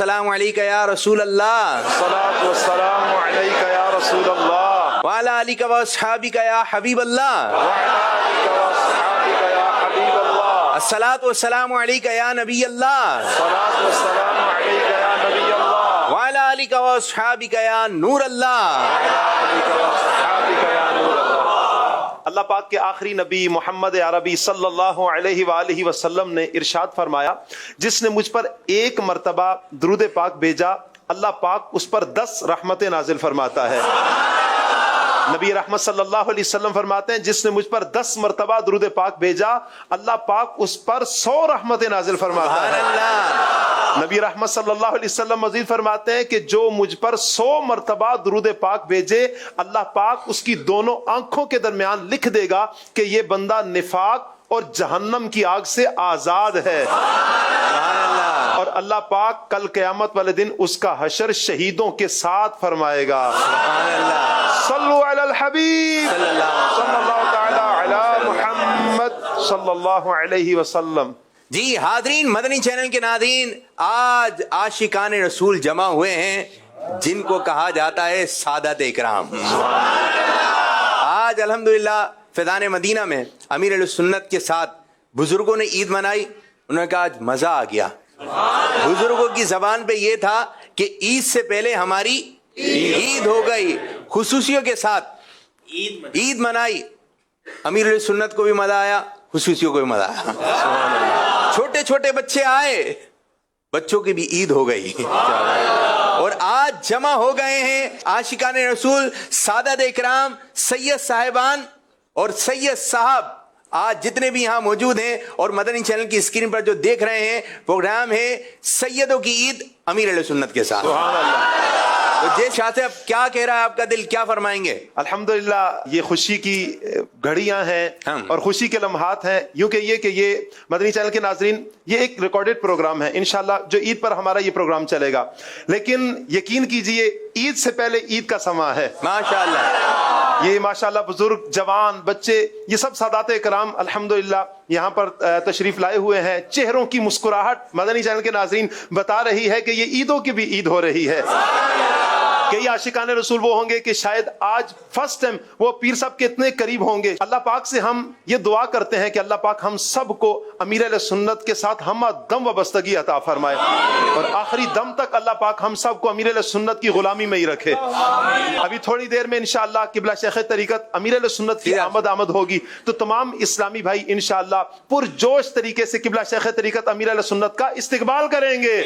वस्सलामु अलैका या रसूल अल्लाह, अस्सलातु वस्सलामु अलैका या रसूल अल्लाह, व अला आलिका व अस्हाबिका या हबीब अल्लाह, व अला आलिका व अस्हाबिका या हबीब अल्लाह, अस्सलातु वस्सलामु अलैका या नबी अल्लाह, अस्सलातु वस्सलामु अलैका या नबी अल्लाह, व अला आलिका व अस्हाबिका या नूर अल्लाह। अल्लाह पाक के आखिरी नबी मोहम्मद अरबी सल्लल्लाहु अलैहि वालैहि वसल्लम ने इरशाद फरमाया, जिसने मुझ पर एक मर्तबा दुरूद पाक भेजा, अल्लाह पाक उस पर 10 रहमतें नाजिल फरमाता है। नबी रहमत सल्लल्लाहु अलैहि वसल्लम फरमाते हैं, जिसने मुझ पर 10 मर्तबा दुरूद पाक भेजा, अल्लाह पाक उस पर 100 रहमतें नाजिल फरमाता है। नबी रहमत सल्लल्लाहु अलैहि वसल्लम मजीद फरमाते हैं कि जो मुझ पर 100 मर्तबा दुरूद पाक भेजे, अल्लाह पाक उसकी दोनों आंखों के दरमियान लिख देगा कि ये बंदा निफाक और जहन्नम की आग से आजाद है। और अल्लाह पाक कल क़यामत वाले दिन उसका हशर शहीदों के साथ फरमाएगा। सल्लु अलल हबीब सल्लल्लाहु तआला अला मुहम्मद सल्लल्लाहु अलैहि वसल्लम। जी हाजरीन, मदनी चैनल के नाज़रीन, आज आशिकान रसूल जमा हुए हैं जिनको कहा जाता है सादत इकराम। आज अल्हम्दुलिल्लाह फैज़ान मदीना में अमीर अहले सुन्नत के साथ बुजुर्गों ने ईद मनाई। उन्होंने कहा आज मजा आ गया। बुजुर्गों की जबान पे ये था कि ईद से पहले हमारी ईद हो गई। खुसूसियों के साथ ईद मनाई। अमीर अहले सुन्नत को भी मजा आया, खुसूसियों को भी मजा आया। छोटे छोटे बच्चे आए, बच्चों की भी ईद हो गई। और आज जमा हो गए हैं आशिकान रसूल, सादत इकराम, सैयद साहिबान और सैयद साहब, आज जितने भी यहाँ मौजूद हैं। और मदनी चैनल की स्क्रीन पर जो देख रहे हैं प्रोग्राम है सैयदों की ईद अमीर अहले सुन्नत के साथ। तो जे शाह साहब, क्या कह रहा है आपका दिल, क्या फरमाएंगे? अल्हम्दुलिल्लाह, ये खुशी की घड़ियां हैं और खुशी के लम्हात हैं। यूं कहिए कि ये मदनी चैनल के नाजरीन, ये एक रिकॉर्डेड प्रोग्राम है। इंशाल्लाह जो ईद पर हमारा ये प्रोग्राम चलेगा, लेकिन यकीन कीजिए ईद से पहले ईद का समा है। माशाल्लाह, ये माशाल्लाह बुजुर्ग, जवान, बच्चे, ये सब सादात इकराम अल्हम्दुलिल्लाह यहाँ पर तशरीफ लाए हुए हैं। चेहरों की मुस्कुराहट मदनी चैनल के नाजरीन बता रही है कि ये ईदों की भी ईद हो रही है। कई आशिकाने रसूल वो होंगे कि शायद आज फर्स्ट टाइम वो पीर साहब के इतने करीब होंगे। अल्लाह पाक से हम ये दुआ करते हैं कि अल्लाह पाक हम सबको अमीर अहले सुन्नत के साथ हम दम वबस्तगी अता फरमाए और आखिरी दम तक अल्लाह पाक हम सबको अमीर अहले सुन्नत की गुलामी में ही रखे। अभी थोड़ी देर में इंशाअल्लाह किबला शेख तरीकत अमीर अहले सुन्नत की आमद होगी, तो तमाम इस्लामी भाई इंशाअल्लाह पुरजोश तरीके से किबला शेख तरीकत अमीर अहले सुन्नत का इस्तिकबाल करेंगे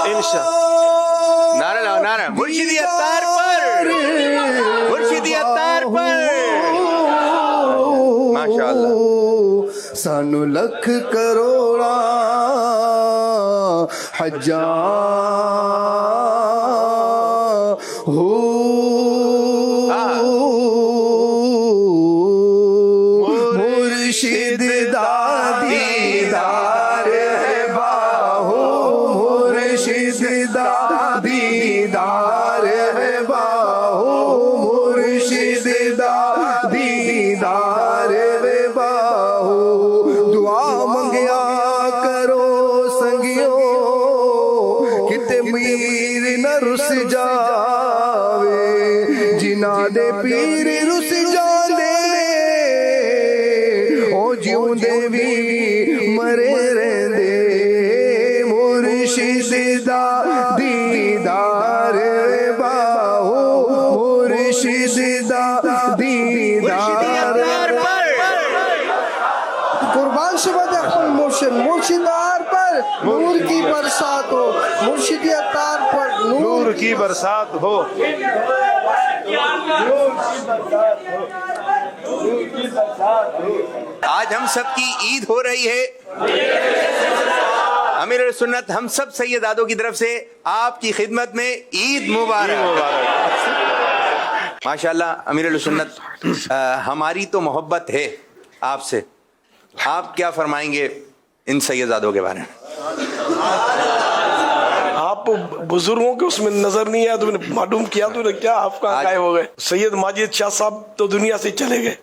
इंशाअल्लाह। नारा लाओ, नारा मुर्शिदी अत्तार पर, मुर्शिदी अत्तार पर। माशाअल्लाह। सानू लख करोड़ा हजा हो मुर्शिद दादी दार है बाहो, मुर्शिद दादी दार है बाहो, मुर्शिद दादी दार है बाहो। दुआ मंगया करो संगियो, किते मीर न रुस जावे, जिना दे पीर रुस जांदे ओ जिउंदे भी मरे रहंदे। मुर्शिद दा दीदार बाहो, मुर्शिद दा दीदार। कुर्बान शबद मुर्शिद, मुर्शिदार पर नूर की बरसात हो, मुर्शिदियतार पर नूर की बरसात हो। आज हम सब की ईद हो रही है। अमीर अहले सुन्नत हम सब सैयदादों की तरफ से आपकी खिदमत में ईद मुबारक। माशाल्लाह अमीर अहले सुन्नत, हमारी तो मोहब्बत है आपसे, आप क्या फरमाएंगे इन सैयदादों के बारे में? आप बुजुर्गों के उसमें नजर नहीं आया, तुमने मालूम किया तूने क्या, आप कहाँ गायब हो गए? सैयद माजिद शाह साहब तो दुनिया से चले गए,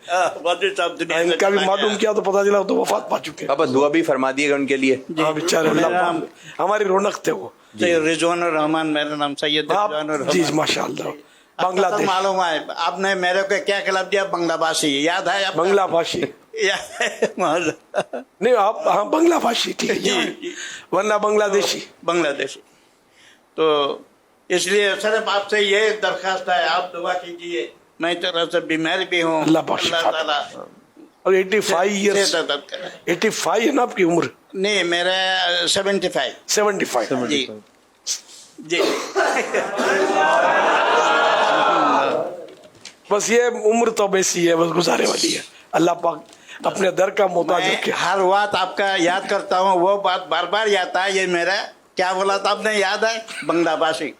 इनका भी मालूम किया तो पता चला तो वफात पा चुके। पापा दुआ भी फरमा दिएगा उनके लिए। हाँ बेचारे, अल्लाह हमारी रौनक थे वो। रिजवान रहमान मेरा नाम, सैयद रिजवान रहमान। जी माशाअल्लाह। बांग्लादेश मालूम है आपने मेरे को क्या खिलाफ दिया? बंगला भाषी याद है आपको? बंगला भाषी नहीं आप, हाँ बंगला भाषी ठीक है जी, वरना बांग्लादेशी। बांग्लादेशी। तो इसलिए सिर्फ आपसे ये दरखास्त है, आप दुआ कीजिए, मैं तरह से बीमार भी हूँ, अल्लाह बख्श। और 85 ईयर्स, 85 है ना आपकी उम्र? नहीं मेरा 75। 75 जी जी। बस ये उम्र तो वैसी है, बस गुजारे वाली है। अल्लाह पाक अपने दर का मोहताज रखे। हर बात आपका याद करता हूँ, वो बात बार बार याद है। ये मेरा क्या बोला था आपने, याद है? बंगला भाषी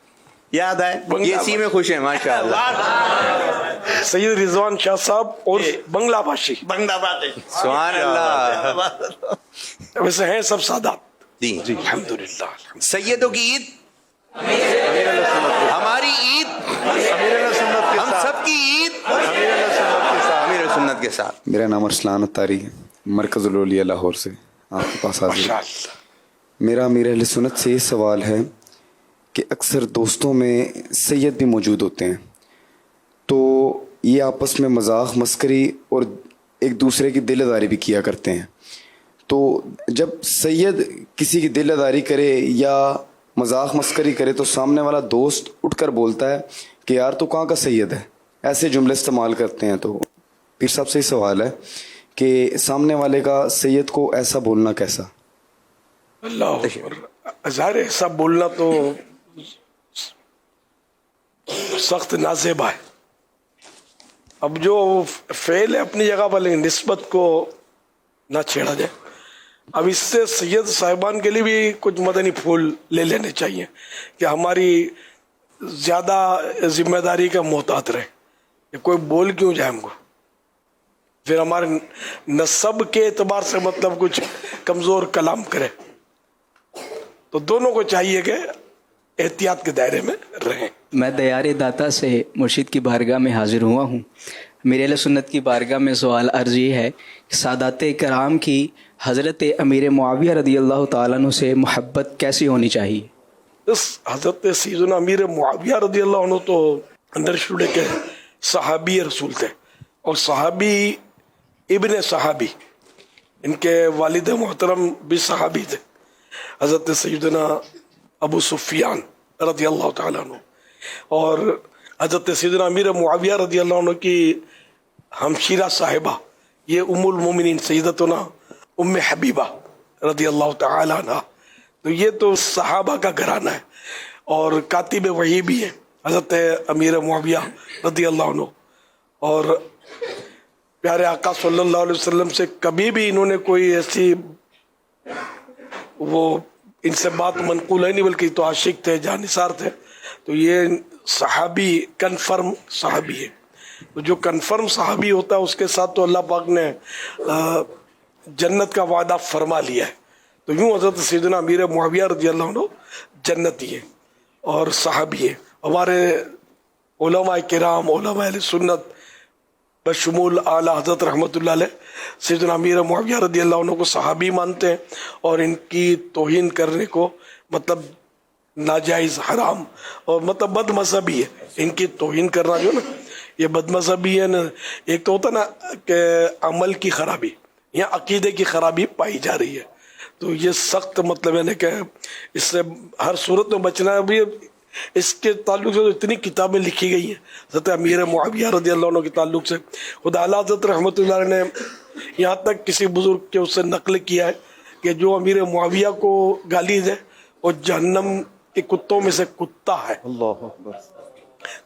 याद है? ये इसी में खुश है माशाअल्लाह। सैयद रिजवान शाह साहब और बंगला भाषी। बंगला भाषी, सुभान अल्लाह। वैसे हैं सब सादात जी जी, अल्हम्दुलिल्लाह। सैयदों की ईद, हमारी ईद, हम सबकी ईद अमीर सुन्नत के साथ। मेरा नाम अरसलान अत्तारी है, मरकज़ुल औलिया लाहौर से आपके पास हाजिर है। मेरा अमीर अहले सुन्नत से ये सवाल है कि अक्सर दोस्तों में सैयद भी मौजूद होते हैं, तो ये आपस में मजाक मस्करी और एक दूसरे की दिलदारी भी किया करते हैं। तो जब सैयद किसी की दिलदारी करे या मजाक मस्करी करे तो सामने वाला दोस्त उठकर बोलता है कि यार तो कहाँ का सैयद है, ऐसे जुमले इस्तेमाल करते हैं। तो पीर साहब से ही सवाल है कि सामने वाले का सैयद को ऐसा बोलना कैसा? अल्लाह, ज़ाहिर है ऐसा बोलना तो सख्त नाज़ेबा है। अब जो फेल है अपनी जगह पर, लेकिन निस्बत को ना छेड़ा जाए। अब इससे सैयद साहिबान के लिए भी कुछ मदनी फूल ले लेने चाहिए कि हमारी ज़्यादा जिम्मेदारी का मोहतात रहे, कि कोई बोल क्यों जाए हमको, फिर हमारे नसब के एतबार से मतलब कुछ कमज़ोर कलाम करे। तो दोनों को चाहिए कि एहतियात के दायरे में रहें। मैं दयारे दाता से मुर्शिद की बारगाह में हाजिर हुआ हूँ। मेरे अहले सुन्नत की बारगाह में सवाल अर्ज़ ये है कि सादाते कराम की हज़रत अमीर मुआविया रज़ी अल्लाह तआला अन्हु से मोहब्बत कैसी होनी चाहिए? इस हज़रत सैयदना अमीर मुआविया रज़ी अल्लाह अन्हु तो अंदर शुरू के सहाबी रसूल थे, और सहाबी इब्ने सहाबी, इनके वालिद मोहतरम भी सहाबी थे, हज़रत सैयदना अबू सुफियान रज़ी अल्लाह तआला अन्हु। और हज़रत सैयदना अमीर मुआविया रज़ी अल्लाह अन्हु की हमशीरा साहिबा ये उम्मुल मोमिनीन सैयदतुना उम्मे हबीबा रज़ी अल्लाह तआला अन्हा। तो ये तो सहाबा का घराना है, और कातिब वही भी है हज़रत अमीर मुआविया रज़ी अल्लाह अन्हु। और प्यारे आका सल्लल्लाहु अलैहि वसल्लम से कभी भी इन्होंने कोई ऐसी वो इनसे बात मनकूल है नहीं, बल्कि तो आशिक थे, जानिसार थे। तो ये सहाबी कन्फर्म सहाबी है। तो जो कन्फर्म सहाबी होता है उसके साथ तो अल्लाह पाक ने जन्नत का वादा फरमा लिया है। तो यूँ हज़रत सैयदना अमीर मुआविया रज़ी अल्लाह अन्हु जन्नती है और सहाबी है। हमारे उलमा किराम, उलमा अहले सुन्नत बशमूल आला हज़रत रहमतुल्लाह अलैह सैयदना अमीर मुआविया रज़ी अल्लाह अन्हु को सहाबी मानते हैं, और इनकी तौहीन करने को मतलब नाजायज़ हराम और मतलब बदमज़हबी है। इनकी तौहीन करना जो ना ये बदमज़हबी है ना। एक तो होता ना कि अमल की खराबी या अकीदे की खराबी पाई जा रही है, तो ये सख्त मतलब है कि इससे हर सूरत में बचना है। अभी इसके ताल्लुक से तो इतनी किताबें लिखी गई हैं हज़रत अमीर मुआविया रज़ी अल्लाह अन्हु के ताल्लुक से। खुद आला हज़रत रहमतुल्लाह अलैह ने यहाँ तक किसी बुजुर्ग के उससे नकल किया है कि जो अमीर मुआविया को गाली दे वो जहन्नम के कुत्तों में से कुत्ता है।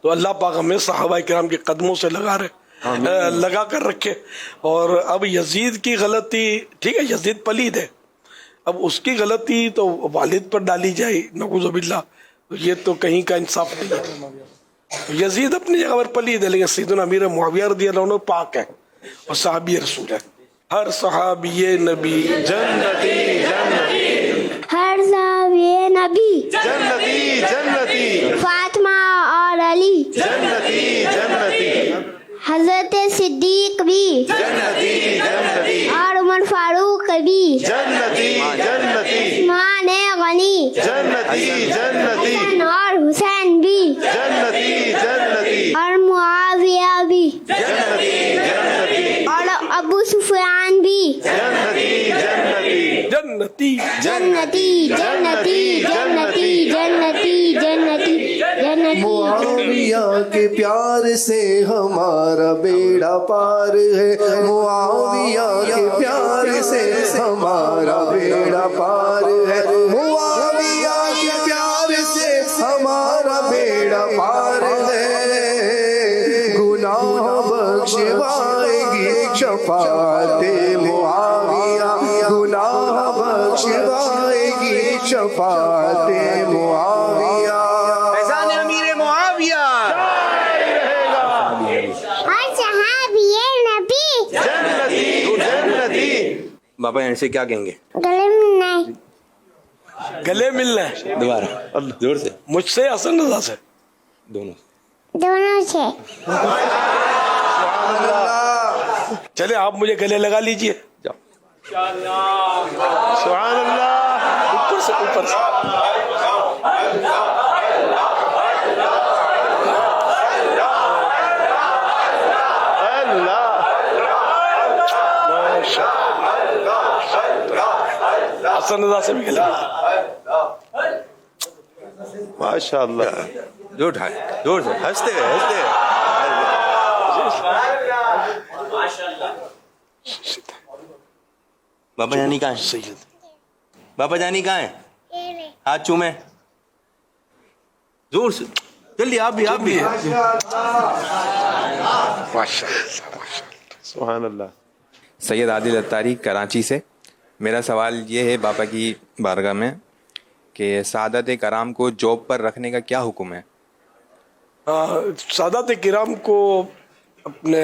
तो अल्लाह पाक हमें सहाबा किराम के कदमों से लगा कर रखे। और अब यजीद की गलती, ठीक है यजीद पलीद है, अब उसकी गलती तो वालिद पर डाली जाए नऊज़ुबिल्लाह, तो ये तो कहीं का इंसाफ नहीं है। तो यजीद अपनी जगह पर पलीद है, लेकिन सैयदना अमीर मुआविया रज़ी अल्लाह अन्हु पाक है और सहाबी रसूल है। हर सहाबी नबी जन्नती जन्नती, हर सहाबी नबी जन्नती जन्नती फातिमा और अली जन्नती जन्नती हजरत सिद्दीक भी जन्नती जन्नती और उमर फारूक भी जन्नती जन्नती उस्मान गनी जन्नती जन्नती हसन और हुसैन भी जन्नती जन्नती और मुआविया भी जन्नती जन्नती और अबू सुफियान भी जन्नती जन्नती जन्नती जन्नती जन्नती जन्नती जन्नती जन्नती जन्नती मुआविया के प्यार से हमारा बेड़ा पार है, मुआविया के प्यार से हमारा बेड़ा पार है, मुआविया के प्यार से हमारा बेड़ा पार है, गुनाह बख्शवाएगी शफाअते मुआविया, गुनाह बख्शवाएगी शफाअते मुआविया। फैजान अमीर मुआविया और सहाबिए नबी जन्नती जन्नती बाबा यहाँ से क्या कहेंगे? गले में नहीं गले मिलना है दोबारा जोर से, मुझसे हसन रजा से। दोनों। दोनों से चले आप मुझे गले लगा लीजिए। जाओ। सुभान अल्लाह ऊपर से ऊपर से हसन रजा से भी गले माशाअल्लाह जोर उठाए, जोर से, हंसते हुए हंसते हुए। बाबा जानी कहाँ है? सैयद बाबा जानी कहाँ है? हाथ चूमे जोर से, जल्दी आप भी सुभान अल्लाह। सैयद आदिल अत्तारी कराची से। मेरा सवाल ये है बाबा की बारगाह में कि सादत कराम को जॉब पर रखने का क्या हुक्म है? सादात किराम को अपने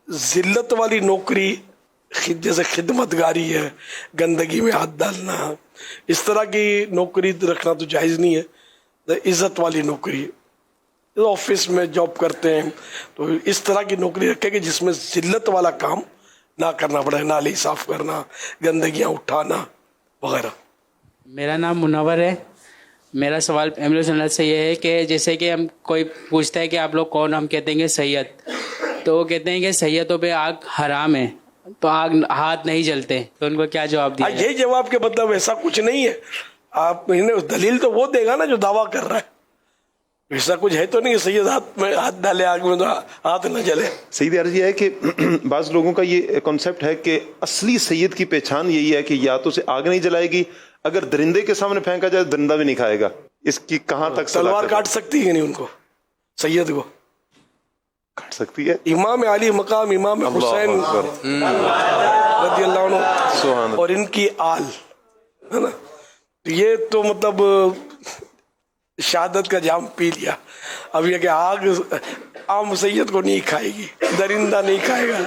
जिल्लत वाली नौकरी जैसे खिदमतगारी है, गंदगी में हाथ डालना, इस तरह की नौकरी रखना तो जायज़ नहीं है। तो इज़्ज़त वाली नौकरी, ऑफिस में जॉब करते हैं तो इस तरह की नौकरी रखे कि जिसमें जिल्लत वाला काम ना करना पड़े, नाली साफ करना, गंदगियाँ उठाना वगैरह। मेरा नाम मुनव्वर है। मेरा सवाल अमीर सुन्नत से ये है कि जैसे कि हम कोई पूछता है कि आप लोग कौन, हम कहते हैं कि सैयद, तो वो कहते हैं कि सैयदों पे आग हराम है तो आग हाथ नहीं जलते, तो उनको क्या जवाब दिया? ये जवाब के मतलब ऐसा कुछ नहीं है। आप इन्हें दलील तो वो देगा ना जो दावा कर रहा है, ऐसा कुछ है तो नहीं सैयद हाथ में हाथ डाले आग में तो हाथ न जले। सईद अर्ज ये है कि बाज़ लोगों का ये कॉन्सेप्ट है कि असली सैयद की पहचान यही है कि या तो उसे आग नहीं जलाएगी, अगर दरिंदे के सामने फेंका जाए दरिंदा भी नहीं खाएगा। इसकी कहाँ तक तलवार काट सकती है नहीं उनको, सैयद को काट सकती है? इमाम अली मकाम इमाम हुसैन रज़ियल्लाहु अन्हु और इनकी आल है ना, ये तो मतलब शहादत का जाम पी लिया। अब ये कि आग आम सैयद को नहीं खाएगी, दरिंदा नहीं खाएगा।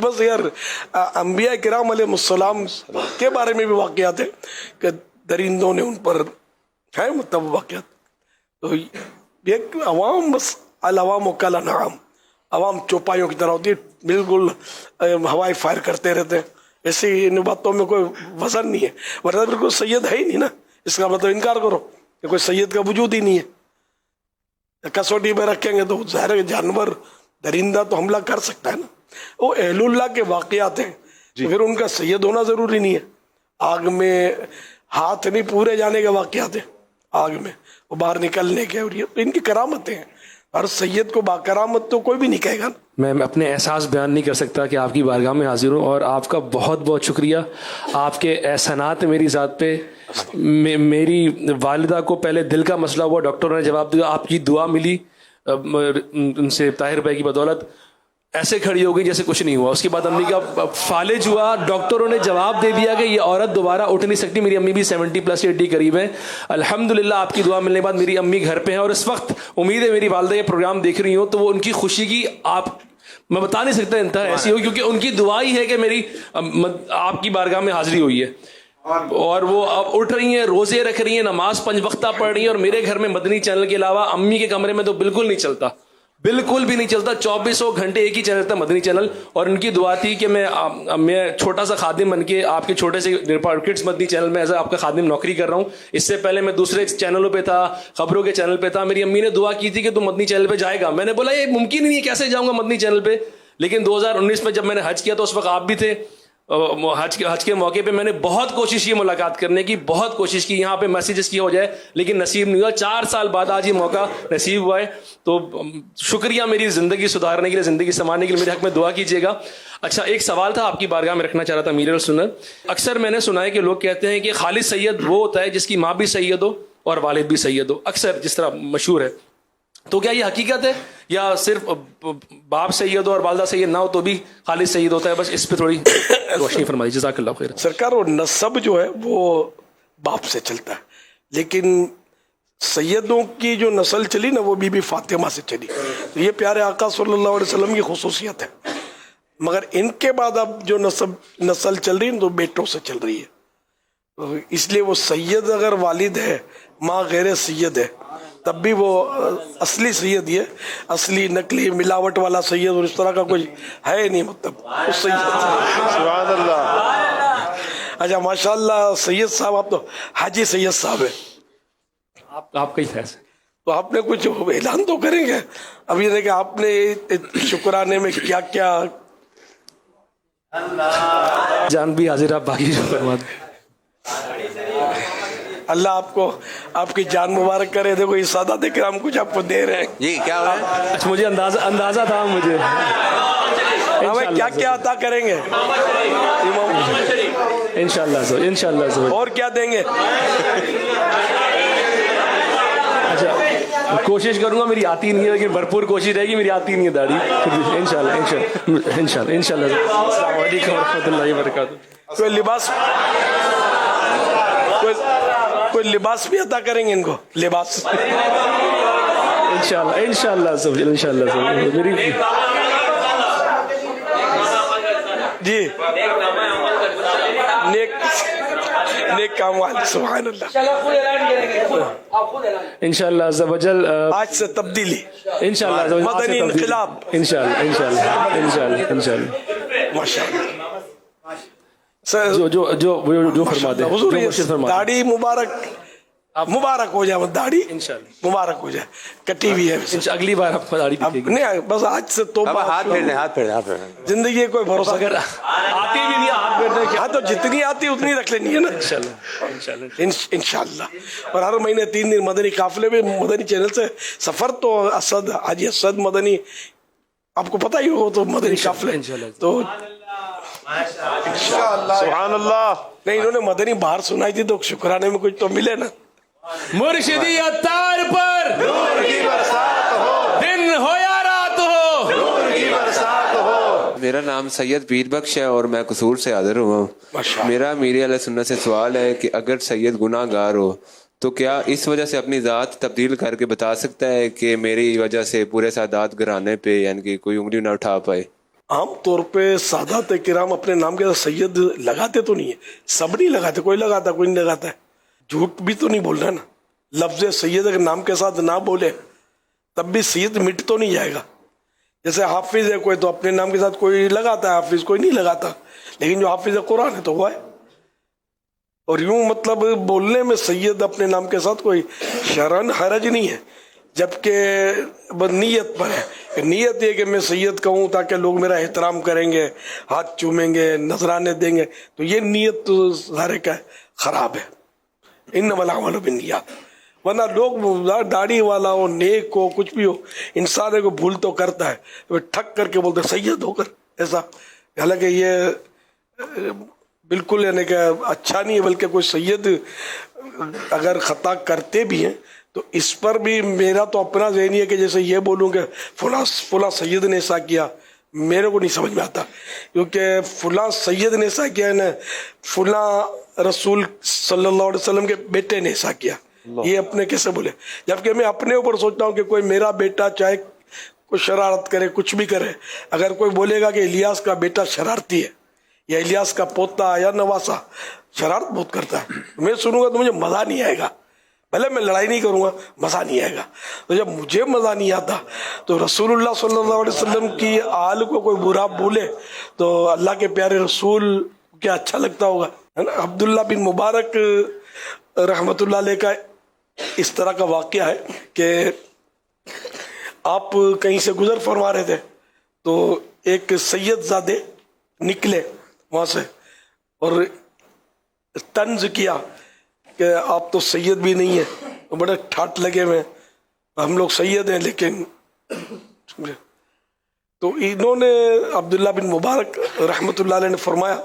बस यार अंबिया किराम अलैहिस्सलाम के बारे में भी वाक़यात है कि दरिंदों ने उन पर है मतलब वाक़यात। तो एक अवाम बस अल-अवाम कल अनआम, अवाम चौपाइयों की तरह होती है, बिल्कुल हवाई फायर करते रहते हैं। ऐसे इन बातों में कोई वजन नहीं है, वरना बिल्कुल सैयद है ही नहीं ना, इसका मतलब इनकार करो कि कोई सैयद का वजूद ही नहीं है। कसौटी में रखेंगे तो ज़ाहिर है जानवर दरिंदा तो हमला कर सकता है ना, वो अहलुल्लाह के वाक़यात हैं, तो फिर उनका सैयद होना ज़रूरी नहीं है। आग में हाथ नहीं पूरे जाने के वाक़यात हैं, आग में वो बाहर निकलने के, और ये तो इनकी करामतें हैं। और सैयद को बाकरामत तो कोई भी नहीं कहेगा ना। मैं अपने एहसास बयान नहीं कर सकता कि आपकी बारगाह में हाजिर हूँ, और आपका बहुत बहुत शुक्रिया। आपके एहसानात मेरी ज़ात पे, मेरी वालिदा को पहले दिल का मसला हुआ, डॉक्टरों ने जवाब दिया, आपकी दुआ मिली उनसे ताहिर भाई की बदौलत, ऐसे खड़ी हो गई जैसे कुछ नहीं हुआ। उसके बाद अम्मी का फालिज हुआ, डॉक्टरों ने जवाब दे दिया कि ये औरत दोबारा उठ नहीं सकती। मेरी अम्मी भी 70+80 करीब है। अल्हम्दुलिल्लाह आपकी दुआ मिलने के बाद मेरी अम्मी घर पे हैं, और इस वक्त उम्मीद है मेरी वालिदा ये प्रोग्राम देख रही हो तो वो उनकी खुशी की मैं बता नहीं सकता इंतहा ऐसी हो, क्योंकि उनकी दुआ ही है कि मेरी आपकी बारगाह में हाजिरी हुई है। اور وہ اب اٹھ رہی ہیں, روزے رکھ رہی ہیں, نماز 5 وقتہ پڑھ رہی ہیں, اور میرے گھر میں مدنی چینل کے علاوہ امی کے کمرے میں تو بالکل نہیں چلتا, بالکل بھی نہیں چلتا. 24 گھنٹے ایک ہی چینل تھا, مدنی چینل. اور ان کی دعا تھی کہ میں چھوٹا سا خادم بن کے آپ کے چھوٹے سے کڈس مدنی چینل میں ایز آپ کا خادم نوکری کر رہا ہوں. اس سے پہلے میں دوسرے چینلوں پہ تھا, خبروں کے چینل پہ تھا. میری امی نے دعا کی تھی کہ تم مدنی چینل پہ جائے گا. میں نے بولا یہ ممکن ہی نہیں ہے, کیسے جاؤں گا مدنی چینل پہ. لیکن 2019 میں جب میں نے حج کیا تو اس وقت آپ بھی تھے. حج کے موقع پہ میں نے بہت کوشش کی ملاقات کرنے کی, بہت کوشش کی, یہاں پہ میسیجز کی ہو جائے, لیکن نصیب نہیں ہوا. 4 سال بعد آج یہ موقع نصیب ہوا ہے. تو شکریہ میری زندگی سدھارنے کے لیے, زندگی سنوارنے کے لیے. میرے حق میں دعا کیجیے گا. اچھا, ایک سوال تھا آپ کی بارگاہ میں رکھنا چاہ رہا تھا امیر السنت. اکثر میں نے سنا ہے کہ لوگ کہتے ہیں کہ خالد سید وہ ہوتا ہے جس کی ماں بھی سید ہو اور والد بھی سید ہو, اکثر جس طرح مشہور ہے. تو کیا یہ حقیقت ہے یا صرف باپ سید ہو اور والدہ سید نہ ہو تو بھی خالد سید ہوتا ہے؟ بس اس پہ تھوڑی روشنی فرمائیے, جزاک اللہ خیر. سرکار وہ نسب جو ہے وہ باپ سے چلتا ہے, لیکن سیدوں کی جو نسل چلی نا وہ بی بی فاطمہ سے چلی. تو یہ پیارے آقا صلی اللہ علیہ وسلم کی خصوصیت ہے. مگر ان کے بعد اب جو نسل چل رہی ہے تو بیٹوں سے چل رہی ہے. اس لیے وہ سید اگر والد ہے, ماں غیر سید ہے, تب بھی وہ اصلی سید ہے. اصلی نقلی ملاوٹ والا سید اور اس طرح کا کوئی ہے نہیں, مطلب سبحان اللہ. اچھا ماشاء اللہ سید صاحب, آپ تو حاجی سید صاحب ہیں. آپ کا ہی فیصلہ. تو آپ نے کچھ اعلان تو کریں گے اب یہ کہ آپ نے شکرانے میں کیا کیا جان بھی حاضر, آپ باقی جو فرما دیں. اللہ آپ کو آپ کی جان مبارک کرے. دیکھو یہ سادات کرام کچھ آپ کو دے رہے ہیں. جی کیا ہوا ہے؟ اچھا مجھے اندازہ تھا مجھے ہمیں کیا کیا عطا کریں گے انشاءاللہ سر, انشاءاللہ سر. اور کیا دیں گے؟ اچھا کوشش کروں گا, میری آتی نہیں ہے لیکن بھرپور کوشش رہے گی, میری آتی نہیں ہے داڑھی. انشاءاللہ السلام علیکم ورحمۃ اللہ وبرکاتہ. کوئی لباس بھی عطا کریں گے ان کو, لباس انشاءاللہ سر, انشاءاللہ سر. میری جی نیک کام والے, سبحان اللہ. انشاءاللہ عز و جل آج سے تبدیلی, انشاءاللہ مدنی انقلاب, انشاءاللہ ماشاءاللہ. جو فرما دیں حضور داڑھی مبارک ہو جائے, داڑھی مبارک ہو جائے. کٹی ہوئی ہے اگلی بار آپ کو داڑھی نہیں, بس آج سے توبہ. ہاتھ پھیرنے. زندگی کوئی بھروسہ اگر آتی بھی نہیں ہاتھ پھیرنے, ہاں تو جتنی آتی اتنی رکھ لینی ہے نا انشاءاللہ. اور ہر مہینے 3 دن مدنی قافلے میں مدنی چینل سے سفر. تو اسد حاجی اسد مدنی آپ کو پتہ ہی ہو, تو مدنی قافلے تو سبحان اللہ. نہیں, انہوں نے مدنی باہر سنائی تھی تو شکرانے میں کچھ تو ملے نا. مرشدی عطار پر نور کی برسات ہو, دن ہو یا رات ہو, نور کی برسات ہو. میرا نام سید پیر بخش ہے اور میں قصور سے حاضر ہوا ہوں. میرا امیر علیہ سنت سے سوال ہے کہ اگر سید گناہ گار ہو تو کیا اس وجہ سے اپنی ذات تبدیل کر کے بتا سکتا ہے کہ میری وجہ سے پورے سادات گھرانے پہ یعنی کہ کوئی انگلی نہ اٹھا پائے؟ عام طور پہ سادات کرام اپنے نام کے ساتھ سید لگاتے تو نہیں ہے, سب نہیں لگاتے, کوئی لگاتا کوئی نہیں لگاتا ہے. جھوٹ بھی تو نہیں بول رہا نا. لفظ سید اگر نام کے ساتھ نہ بولے تب بھی سید مٹ تو نہیں جائے گا. جیسے حافظ ہے کوئی تو اپنے نام کے ساتھ کوئی لگاتا ہے حافظ, کوئی نہیں لگاتا, لیکن جو حافظ قرآن ہے تو وہ ہے. اور یوں مطلب بولنے میں سید اپنے نام کے ساتھ کوئی شرعن حرج نہیں ہے, جبکہ نیت پر ہے. نیت یہ کہ میں سید کہوں تاکہ لوگ میرا احترام کریں گے, ہاتھ چومیں گے, نذرانے دیں گے, تو یہ نیت تو ظاہر کا خراب ہے. انما الاعمال بالنیات. ورنہ لوگ داڑھی والا ہو, نیک ہو, کچھ بھی ہو, انسان کو بھول تو کرتا ہے, ٹھک کر کے بولتے سید ہو کر ایسا. حالانکہ یہ بالکل یعنی کہ اچھا نہیں ہے, بلکہ کوئی سید اگر خطا کرتے بھی ہیں تو اس پر بھی میرا تو اپنا ذہنی ہے کہ جیسے یہ بولوں کہ فلاں سید نے ایسا کیا, میرے کو نہیں سمجھ میں آتا. کیونکہ فلاں سید نے ایسا کیا ہے نا, فلاں رسول صلی اللہ علیہ وسلم کے بیٹے نے ایسا کیا, یہ اپنے کیسے بولے. جبکہ میں اپنے اوپر سوچتا ہوں کہ کوئی میرا بیٹا چاہے کوئی شرارت کرے, کچھ بھی کرے, اگر کوئی بولے گا کہ الیاس کا بیٹا شرارتی ہے, या इलियास का पोता या नवासा शरारत बहुत करता है, मैं सुनूंगा तो मुझे मज़ा नहीं आएगा, भले मैं लड़ाई नहीं करूंगा, मज़ा नहीं आएगा। तो जब मुझे मज़ा नहीं आता तो रसूलुल्लाह सल्लल्लाहु अलैहि वसल्लम की आल को कोई बुरा बोले तो अल्लाह के प्यारे रसूल क्या अच्छा लगता होगा, है ना। अब्दुल्ला बिन मुबारक रहमतुल्लाह अलैह का इस तरह का वाक़या है कि आप कहीं से गुजर फरमा रहे थे तो एक सैयदजादे निकले वहाँ से और तंज किया कि आप तो सैयद भी नहीं है, तो बड़े ठाट लगे हुए, हम लोग सैयद हैं लेकिन। तो इन्होंने अब्दुल्ला बिन मुबारक रहमतुल्लाह अलैह ने फरमाया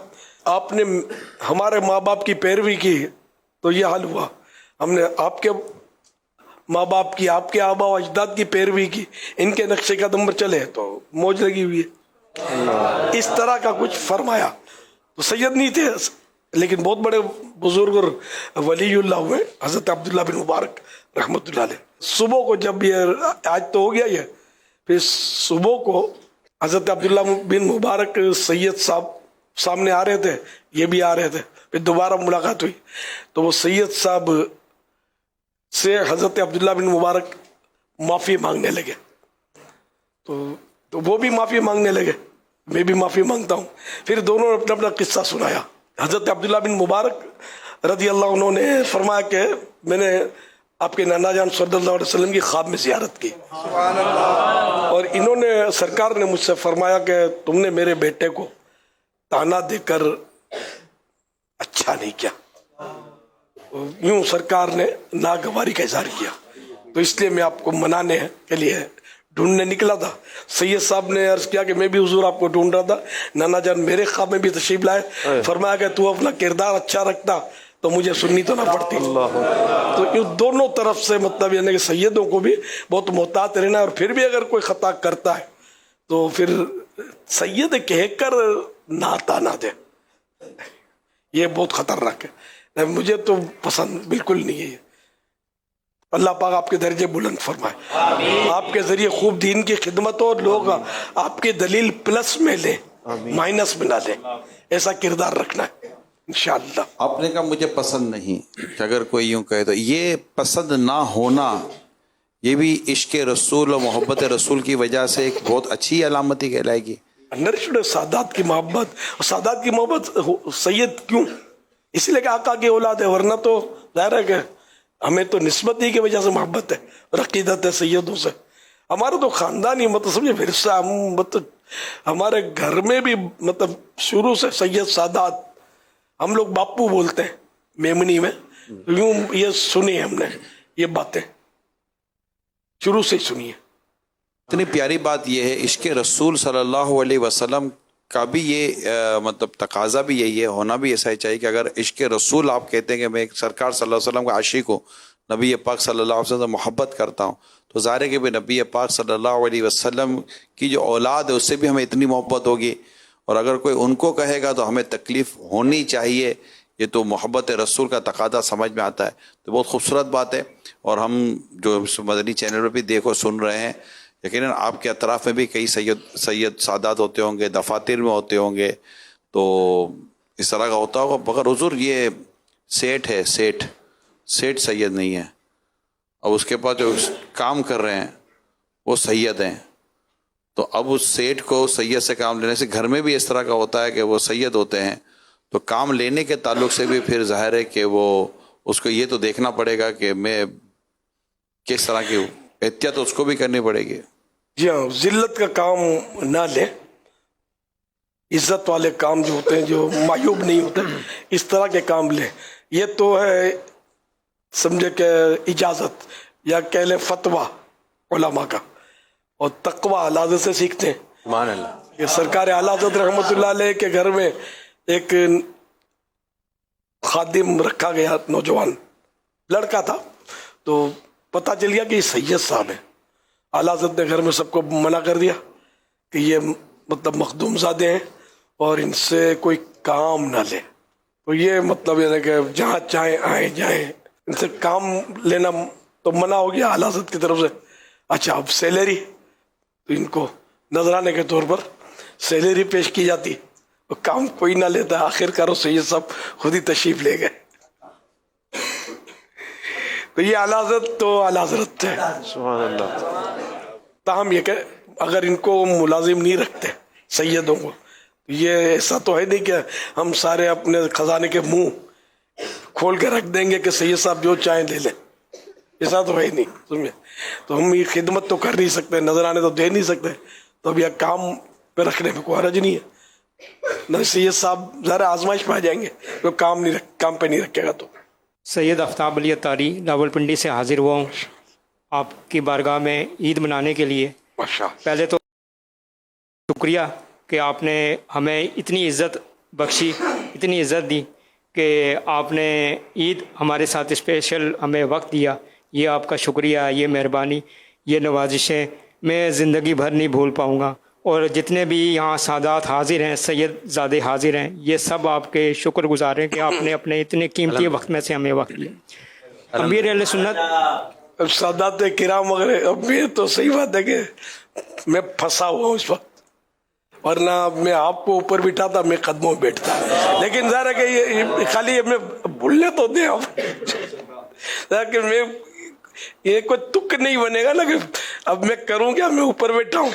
आपने हमारे माँ बाप की पैरवी की तो ये हाल हुआ, हमने आपके माँ बाप की, आपके आबा व अजदाद की पैरवी की, इनके नक्शे कदम पर चले तो मौज लगी हुई है। इस तरह का कुछ फरमाया। तो सैयद नहीं थे लेकिन बहुत बड़े बुजुर्ग और वलीउल्लाह हुए हज़रत अब्दुल्ला बिन मुबारक रहमतुल्लाह अलैह। सुबह को जब ये आज तो हो गया ये, फिर सुबह को हज़रत अब्दुल्ला बिन मुबारक सैयद साहब सामने आ रहे थे, ये भी आ रहे थे, फिर दोबारा मुलाकात हुई तो वो सैयद साहब से हज़रत अब्दुल्ला बिन मुबारक माफ़ी मांगने लगे। तो वो भी माफ़ी मांगने लगे, मैं भी माफ़ी मांगता हूँ। फिर दोनों ने अपना अपना किस्सा सुनाया। हज़रत अब्दुल्ला बिन मुबारक रज़ी अल्लाह अन्हु ने फरमाया कि मैंने आपके नाना जान सल्लल्लाहु अलैहि वसल्लम की ख्वाब में ज़ियारत की और इन्होंने सरकार ने मुझसे फरमाया कि तुमने मेरे बेटे को ताना देकर अच्छा नहीं किया। यूं सरकार ने नागवारी का इजहार किया, तो इसलिए मैं आपको मनाने के लिए ढूंढने निकला था। सैयद साहब ने अर्ज किया कि मैं भी हुजूर आपको ढूंढ रहा था, नाना जान मेरे ख्वाब में भी तशरीफ लाए, फरमाया कि तू अपना किरदार अच्छा रखता तो मुझे सुननी तो ना पड़ती। तो यूं दोनों तरफ से मतलब यानी कि सैयदों को भी बहुत मोहतात रहना है, और फिर भी अगर कोई खता करता है तो फिर सैयद कहकर ना ताना दे, ये बहुत खतरनाक है, मुझे तो पसंद बिल्कुल नहीं है। अल्लाह पाक आपके दर्जे बुलंद फरमाए, आपके जरिए खूब दीन की खिदमत हो, लोग आपके दलील प्लस में ले, माइनस में ना ले, ऐसा किरदार रखना है इंशाअल्लाह। आपने कहा मुझे पसंद नहीं, कि अगर कोई यूं कहे तो ये पसंद ना होना ये भी इश्क रसूल और मोहब्बत रसूल की वजह से एक बहुत अच्छी अलामती कहलाएगी। नरिश्ड सादात की मोहब्बत, सादात की मोहब्बत सैयद क्यों, इसलिए कि आका की औलाद है, वरना तो जाहिर है कि हमें तो निस्बत ही की वजह से मोहब्बत है, रकीदत है सैयदों से। हमारा तो खानदानी मतलब समझे विरसा, हम मतलब हमारे घर में भी मतलब शुरू से सैयद सादात, हम लोग बापू बोलते हैं मेमनी में, यूं ये सुनी है हमने, ये बातें शुरू से ही सुनी है। इतनी प्यारी बात यह है, इश्क रसूल सल्लल्लाहु अलैहि वसल्लम का भी ये मतलब तकाजा भी यही है, होना भी ऐसा ही चाहिए कि अगर इश्क रसूल आप कहते हैं कि मैं एक सरकार सल्लल्लाहु अलैहि वसल्लम का आशिक हूँ, नबी पाक सल्लल्लाहु अलैहि वसल्लम से मोहब्बत करता हूँ, तो ज़ाहिर है कि भाई नबी पाक सल्लल्लाहु अलैहि वसल्लम की जो औलाद है उससे भी हमें इतनी मोहब्बत होगी, और अगर कोई उनको कहेगा तो हमें तकलीफ़ होनी चाहिए। ये तो मोहब्बत रसूल का तकादा समझ में आता है। तो बहुत खूबसूरत बात है, और हम जो मदनी चैनल पर भी देखो सुन रहे हैं, यकीनन आपके अतराफ़ में भी कई सैयद सादात होते होंगे, दफातर में होते होंगे, तो इस तरह का होता होगा। मगर हुजूर ये सेठ है, सेठ सैयद नहीं है, अब उसके पास जो काम कर रहे हैं वो सैयद हैं, तो अब उस सेठ को सैयद से काम लेने से, घर में भी इस तरह का होता है कि वो सैयद होते हैं, तो काम लेने के ताल्लुक से भी फिर जाहिर है कि वो उसको ये तो देखना पड़ेगा कि मैं किस तरह की एहतियात उसको भी करनी पड़ेगी। जी हाँ, जिल्लत का काम ना ले, इज्जत वाले काम जो होते हैं, जो मायूब नहीं होते, इस तरह के काम ले। ये तो है समझे कि इजाज़त या कह लें फतवा उलमा का, और तकवा आला हज़रत से सीखते हैं। मान अल्लाह। ये सरकार आला हज़रत रहमतुल्लाह अलैह के घर में एक खादिम रखा गया, नौजवान लड़का था, तो पता चल गया कि ये सैयद साहब है। आला हज़रत ने घर में सबको मना कर दिया कि ये मतलब मखदूम ज़ादे हैं और इनसे कोई काम ना ले। तो ये मतलब ये कि जहाँ चाहे आए जाएं, इनसे काम लेना तो मना हो गया आला हज़रत की तरफ से। अच्छा, अब सैलरी, तो इनको नजराने के तौर पर सैलरी पेश की जाती, کام کوئی نہ لیتا. آخر کارو سید صاحب خود ہی تشریف لے گئے. تو یہ اعلیٰ حضرت تو اعلیٰ حضرت ہے. سبحان اللہ. تاہم یہ کہ اگر ان کو ملازم نہیں رکھتے سیدوں کو, یہ ایسا تو ہے نہیں کہ ہم سارے اپنے خزانے کے منہ کھول کے رکھ دیں گے کہ سید صاحب جو چاہیں لے لیں. ایسا تو ہے نہیں سمجھے. تو ہم یہ خدمت تو کر نہیں سکتے, نظرانے تو دے نہیں سکتے. تو اب یہ کام پہ رکھنے میں کوئی حرج نہیں ہے. نہ سید صاحب ذرا آزمائش پہ آ جائیں گے جو کام پہ نہیں رکھے گا. تو سید آفتاب علی اتاری راولپنڈی سے حاضر ہوا ہوں آپ کی بارگاہ میں عید منانے کے لیے. پہلے تو شکریہ کہ آپ نے ہمیں اتنی عزت بخشی, اتنی عزت دی کہ آپ نے عید ہمارے ساتھ اسپیشل ہمیں وقت دیا. یہ آپ کا شکریہ, یہ مہربانی, یہ نوازشیں میں زندگی بھر نہیں بھول پاؤں گا. اور جتنے بھی یہاں سادات حاضر ہیں, سید زادے حاضر ہیں, یہ سب آپ کے شکر گزار ہیں کہ آپ نے اپنے اتنے قیمتی وقت میں سے ہمیں وقت دیا. امیر اہل سنت سادات کرام وغیرہ, اب یہ تو صحیح بات ہے کہ میں پھنسا ہوا ہوں اس وقت, ورنہ میں آپ کو اوپر بٹھاتا, میں قدموں میں بیٹھتا. لیکن ظاہر ہے کہ یہ خالی میں بھولنے تو دیں آپ, میں یہ کوئی تک نہیں بنے گا نا کہ اب میں کروں کیا, میں اوپر بیٹھا ہوں.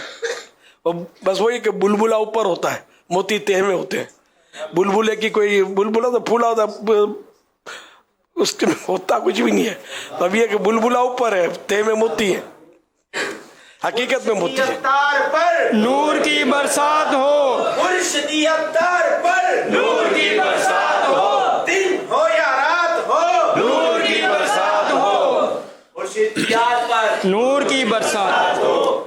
بس وہی کہ بلبلا اوپر ہوتا ہے, موتی تہ میں ہوتے ہیں. بلبلے کی کوئی بلبلا تو پھولا ہوتا, اس کے ہوتا کچھ بھی نہیں ہے. تو اب یہ کہ بلبلا اوپر ہے, تہ میں موتی ہے, حقیقت میں موتی ہے. نور کی برسات ہو, مرشدی ابتار پر نور کی برسات ہو, دن ہو یا رات ہو, نور کی برسات ہو, مرشدیات پر نور کی برسات ہو.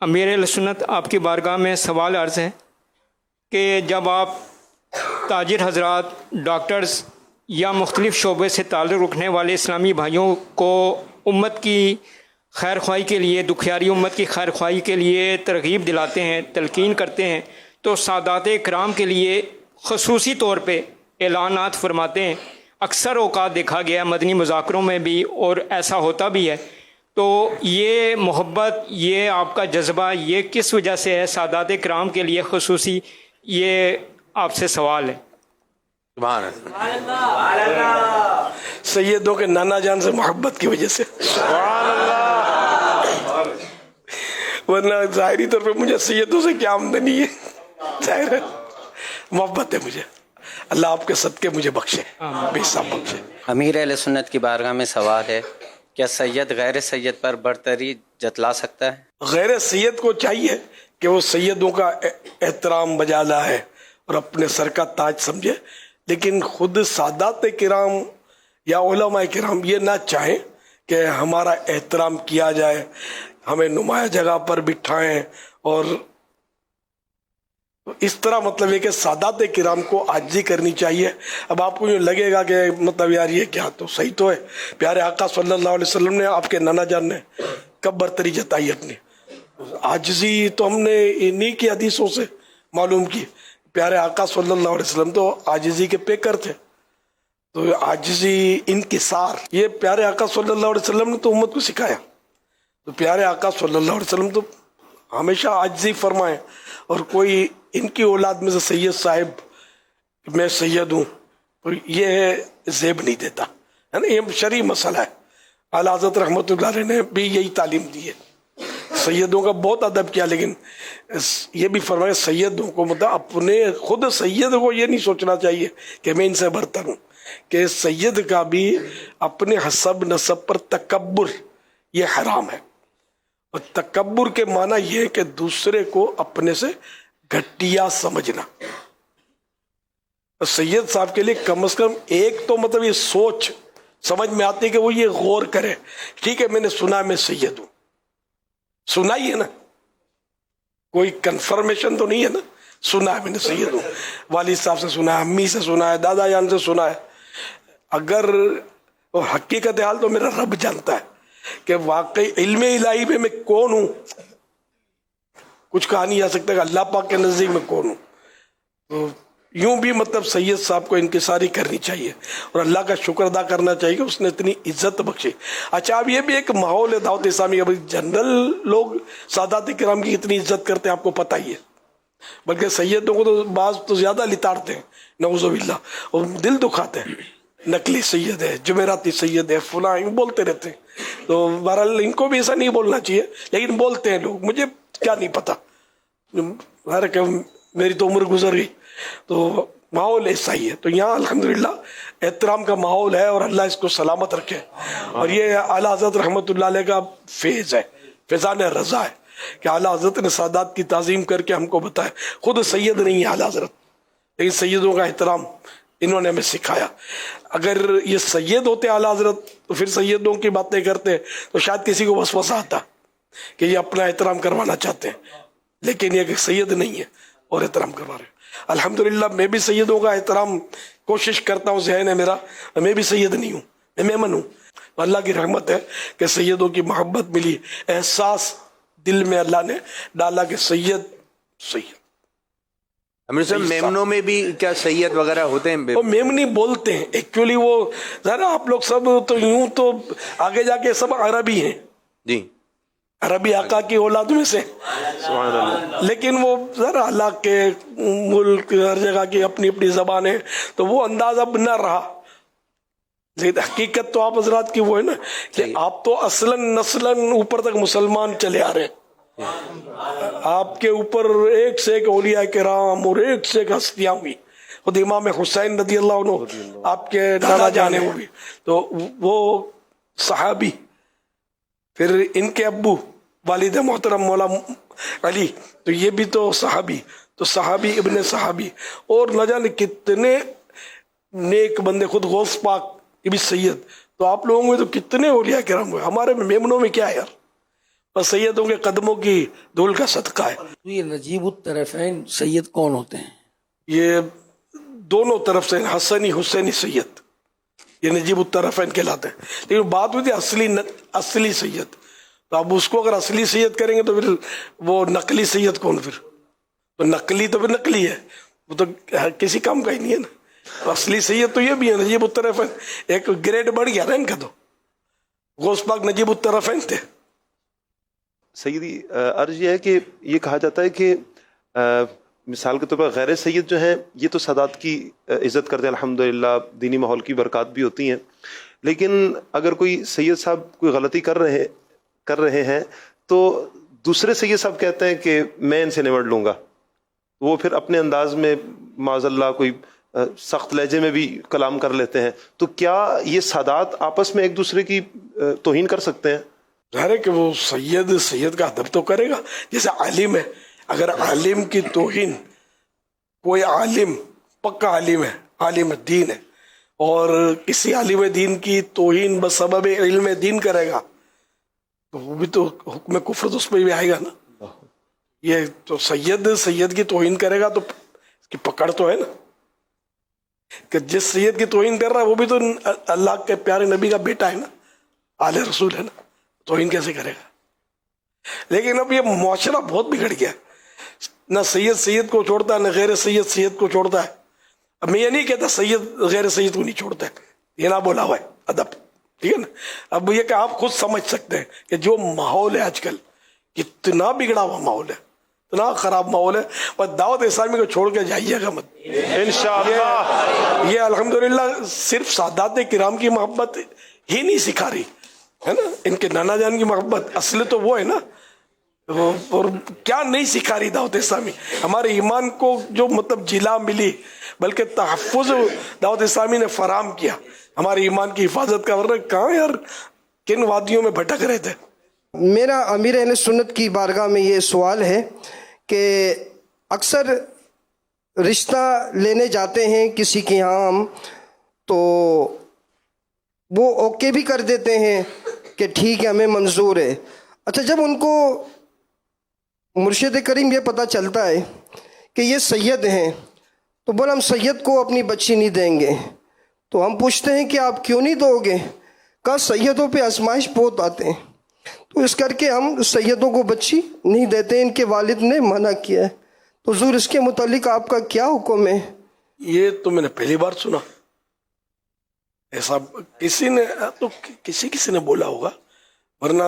امیر اہل سنت آپ کی بارگاہ میں سوال عرض ہے کہ جب آپ تاجر حضرات, ڈاکٹرز یا مختلف شعبے سے تعلق رکھنے والے اسلامی بھائیوں کو امت کی خیر خواہی کے لیے, دکھیاری امت کی خیر خواہی کے لیے ترغیب دلاتے ہیں, تلقین کرتے ہیں, تو سادات کرام کے لیے خصوصی طور پہ اعلانات فرماتے ہیں. اکثر اوقات دیکھا گیا مدنی مذاکروں میں بھی, اور ایسا ہوتا بھی ہے. تو یہ محبت, یہ آپ کا جذبہ, یہ کس وجہ سے ہے سادات کرام کے لیے خصوصی؟ یہ آپ سے سوال ہے. سبحان اللہ. سیدوں کے نانا جان سے محبت کی وجہ سے, سبحان اللہ. ورنہ ظاہری طور پہ مجھے سیدوں سے کیا آمدنی ہے, ظاہر ہے محبت ہے مجھے. اللہ آپ کے صدقے مجھے بخشے, بے حساب بخشے. امیر اہل سنت کی بارگاہ میں سوال ہے, کیا سید غیر سید پر برتری جتلا سکتا ہے؟ غیر سید کو چاہیے کہ وہ سیدوں کا احترام بجا لائے اور اپنے سر کا تاج سمجھے, لیکن خود سادات کرام یا علماء کرام یہ نہ چاہیں کہ ہمارا احترام کیا جائے, ہمیں نمایاں جگہ پر بٹھائیں. اور اس طرح مطلب یہ کہ سادات کرام کو عاجزی کرنی چاہیے. اب آپ کو یہ لگے گا کہ مطلب یار یہ کیا, تو صحیح تو ہے. پیارے آقا صلی اللہ علیہ وسلم نے, آپ کے نانا جان نے کب برتری جتائی اپنی؟ عاجزی تو ہم نے انہی کی حدیثوں سے معلوم کی. پیارے آقا صلی اللہ علیہ وسلم تو عاجزی کے پیکر تھے. تو عاجزی, انکسار, یہ پیارے آقا صلی اللہ علیہ وسلم نے تو امت کو سکھایا. تو پیارے آقا صلی اللہ علیہ وسلم تو ہمیشہ عاجزی فرمائیں. اور کوئی ان کی اولاد میں سے سید صاحب میں سید ہوں تو یہ زیب نہیں دیتا ہے نا, یہ شرعی مسئلہ ہے. اعلیٰ حضرت رحمۃ اللہ علیہ نے بھی یہی تعلیم دی ہے, سیدوں کا بہت ادب کیا, لیکن یہ بھی فرمایا سیدوں کو مطلب اپنے خود سید کو یہ نہیں سوچنا چاہیے کہ میں ان سے برتر ہوں, کہ سید کا بھی اپنے حسب نسب پر تکبر یہ حرام ہے. اور تکبر کے معنی یہ ہے کہ دوسرے کو اپنے سے گھٹیا سمجھنا. سید صاحب کے لیے کم از کم ایک تو مطلب یہ سوچ سمجھ میں آتی ہے کہ وہ یہ غور کرے, ٹھیک ہے میں نے سنا میں سید ہوں, سنا ہی ہے نا, کوئی کنفرمیشن تو نہیں ہے نا, سنا ہے میں نے سید ہوں, والد صاحب سے سنا ہے, امی سے سنا ہے, دادا جان سے سنا ہے. اگر وہ حقیقت حال تو میرا رب جانتا ہے کہ واقعی علم الہی میں کون ہوں, کچھ کہا نہیں جا سکتا کہ اللہ پاک کے نزدیک میں کون ہوں. تو یوں بھی مطلب سید صاحب کو انکساری کرنی چاہیے اور اللہ کا شکر ادا کرنا چاہیے کہ اس نے اتنی عزت بخشی. اچھا اب یہ بھی ایک ماحول ہے دعوت اسلامی کا, جنرل لوگ سادات کرام کی اتنی عزت کرتے ہیں آپ کو پتہ ہی ہے, بلکہ سیدوں کو تو بعض تو زیادہ لتاڑتے ہیں نعوذ باللہ، اور دل دکھاتے ہیں، نقلی سید ہے، جمعراتی سید ہے، فلاں بولتے رہتے ہیں. تو بہرحال ان کو بھی ایسا نہیں بولنا چاہیے، لیکن بولتے ہیں لوگ. مجھے کیا نہیں پتا، کہ میری تو عمر گزر گئی، تو ماحول ایسا ہی ہے. تو یہاں الحمدللہ احترام کا ماحول ہے، اور اللہ اس کو سلامت رکھے. اور یہ اعلیٰ حضرت رحمۃ اللہ علیہ کا فیض ہے، فیضان رضا ہے کہ اعلیٰ حضرت نے سادات کی تعظیم کر کے ہم کو بتایا. خود سید نہیں ہے اعلیٰ حضرت، لیکن سیدوں کا احترام انہوں نے ہمیں سکھایا. اگر یہ سید ہوتے اعلیٰ حضرت تو پھر سیدوں کی باتیں کرتے تو شاید کسی کو وسوسہ آتا کہ یہ اپنا احترام کروانا چاہتے ہیں، لیکن یہ کہ سید نہیں ہے اور احترام کروا رہے ہیں. الحمدللہ میں بھی سیدوں کا احترام کوشش کرتا ہوں، ذہن ہے میرا، میں بھی سید نہیں ہوں، میں مہمن ہوں. اللہ کی رحمت ہے کہ سیدوں کی محبت ملی، احساس دل میں اللہ نے ڈالا کہ سید سید. امیر صاحب میمنوں میں بھی کیا سید وغیرہ ہوتے ہیں؟ وہ میمنی بولتے ہیں ایکچولی، وہ ذرا آپ لوگ سب تو یوں تو آگے جا کے سب عربی ہیں جی، عربی آقا کی اولاد میں سے، لیکن وہ ذرا اللہ کے ملک ہر جگہ کی اپنی اپنی زبان ہے، تو وہ انداز اب نہ رہا. لیکن حقیقت تو آپ حضرات کی وہ ہے نا کہ آپ تو اصلاً نسلاً اوپر تک مسلمان چلے آ رہے ہیں. آپ کے اوپر ایک سے ایک اولیاء کرام اور ایک سے ایک ہستیاں ہوئی. خود امام حسین رضی اللہ عنہ آپ کے نانا جان ہیں، وہ بھی تو وہ صحابی، پھر ان کے ابو والد محترم مولا علی، تو یہ بھی تو صحابی، تو صحابی ابن صحابی، اور نہ جانے کتنے نیک بندے. خود غوث پاک یہ بھی سید. تو آپ لوگوں میں تو کتنے اولیاء کرام ہوئے، ہمارے میمنوں میں کیا ہے یار، بس سیدوں کے قدموں کی دھول کا صدقہ ہے. یہ نجیب الطرفین سید کون ہوتے ہیں؟ یہ دونوں طرف سے حسنی حسینی سید، یہ نجیب الطرفین کہلاتے ہیں. لیکن بات ہوئی تھی اصلی سید، تو اب اس کو اگر اصلی سید کریں گے تو پھر وہ نقلی سید کون؟ پھر تو نقلی تو پھر نقلی ہے، وہ تو کسی کام کا ہی نہیں ہے نا. اصلی سید تو یہ بھی ہے نجیب الطرفین، ایک گریڈ بڑھ گیا نا ان کا. تو غوث پاک نجیب الطرفین تھے. سیدی عرض یہ ہے کہ یہ کہا جاتا ہے کہ مثال کے طور پر غیر سید جو ہیں یہ تو سادات کی عزت کرتے ہیں، الحمدللہ دینی ماحول کی برکات بھی ہوتی ہیں. لیکن اگر کوئی سید صاحب کوئی غلطی کر رہے ہیں تو دوسرے سید صاحب کہتے ہیں کہ میں ان سے نمٹ لوں گا، وہ پھر اپنے انداز میں معاذ اللہ کوئی سخت لہجے میں بھی کلام کر لیتے ہیں. تو کیا یہ سادات آپس میں ایک دوسرے کی توہین کر سکتے ہیں؟ ظاہر ہے کہ وہ سید کا ادب تو کرے گا. جیسے عالم ہے، اگر عالم کی توہین، کوئی عالم پکا عالم ہے، عالم دین ہے، اور کسی عالم دین کی توہین بسبب علم دین کرے گا تو وہ بھی تو حکم کفر تو اس پہ بھی آئے گا نا. یہ تو سید کی توہین کرے گا تو اس کی پکڑ تو ہے نا، کہ جس سید کی توہین کر رہا ہے وہ بھی تو اللہ کے پیارے نبی کا بیٹا ہے نا، آل رسول ہے نا، توہین کیسے کرے گا؟ لیکن اب یہ معاشرہ بہت بگڑ گیا، نہ سید کو چھوڑتا ہے، نہ غیر سید کو چھوڑتا ہے. اب میں یہ نہیں کہتا سید غیر سید کو نہیں چھوڑتا ہے، یہ نہ بولا ہوا ہے ادب، ٹھیک ہے نا. اب یہ کہ آپ خود سمجھ سکتے ہیں کہ جو ماحول ہے آج کل کتنا بگڑا ہوا ماحول ہے، اتنا خراب ماحول ہے. پر دعوت اسلامی کو چھوڑ کے جائیے گا مت انشاءاللہ. یہ الحمدللہ صرف سادات کرام کی محبت ہی نہیں سکھا رہی ہے نا، ان کے نانا جان کی محبت اصل تو وہ ہے نا. اور کیا نہیں سکھا رہی دعوت اسلامی؟ ہمارے ایمان کو جو مطلب جلا ملی، بلکہ تحفظ دعوت اسلامی نے فراہم کیا ہمارے ایمان کی حفاظت کا. ورنہ کہاں یار، کن وادیوں میں بھٹک رہے تھے. میرا امیر اہل سنت کی بارگاہ میں یہ سوال ہے کہ اکثر رشتہ لینے جاتے ہیں کسی کے یہاں ہم، تو وہ اوکے بھی کر دیتے ہیں کہ ٹھیک ہے ہمیں منظور ہے. اچھا، جب ان کو مرشد کریم یہ پتہ چلتا ہے کہ یہ سید ہیں تو بول ہم سید کو اپنی بچی نہیں دیں گے. تو ہم پوچھتے ہیں کہ آپ کیوں نہیں دو گے؟ کہا سیدوں پہ آزمائش بہت آتے ہیں، تو اس کر کے ہم سیدوں کو بچی نہیں دیتے، ان کے والد نے منع کیا ہے. تو حضور اس کے متعلق آپ کا کیا حکم ہے؟ یہ تو میں نے پہلی بار سنا ایسا. کسی نے تو کسی نے بولا ہوگا، ورنہ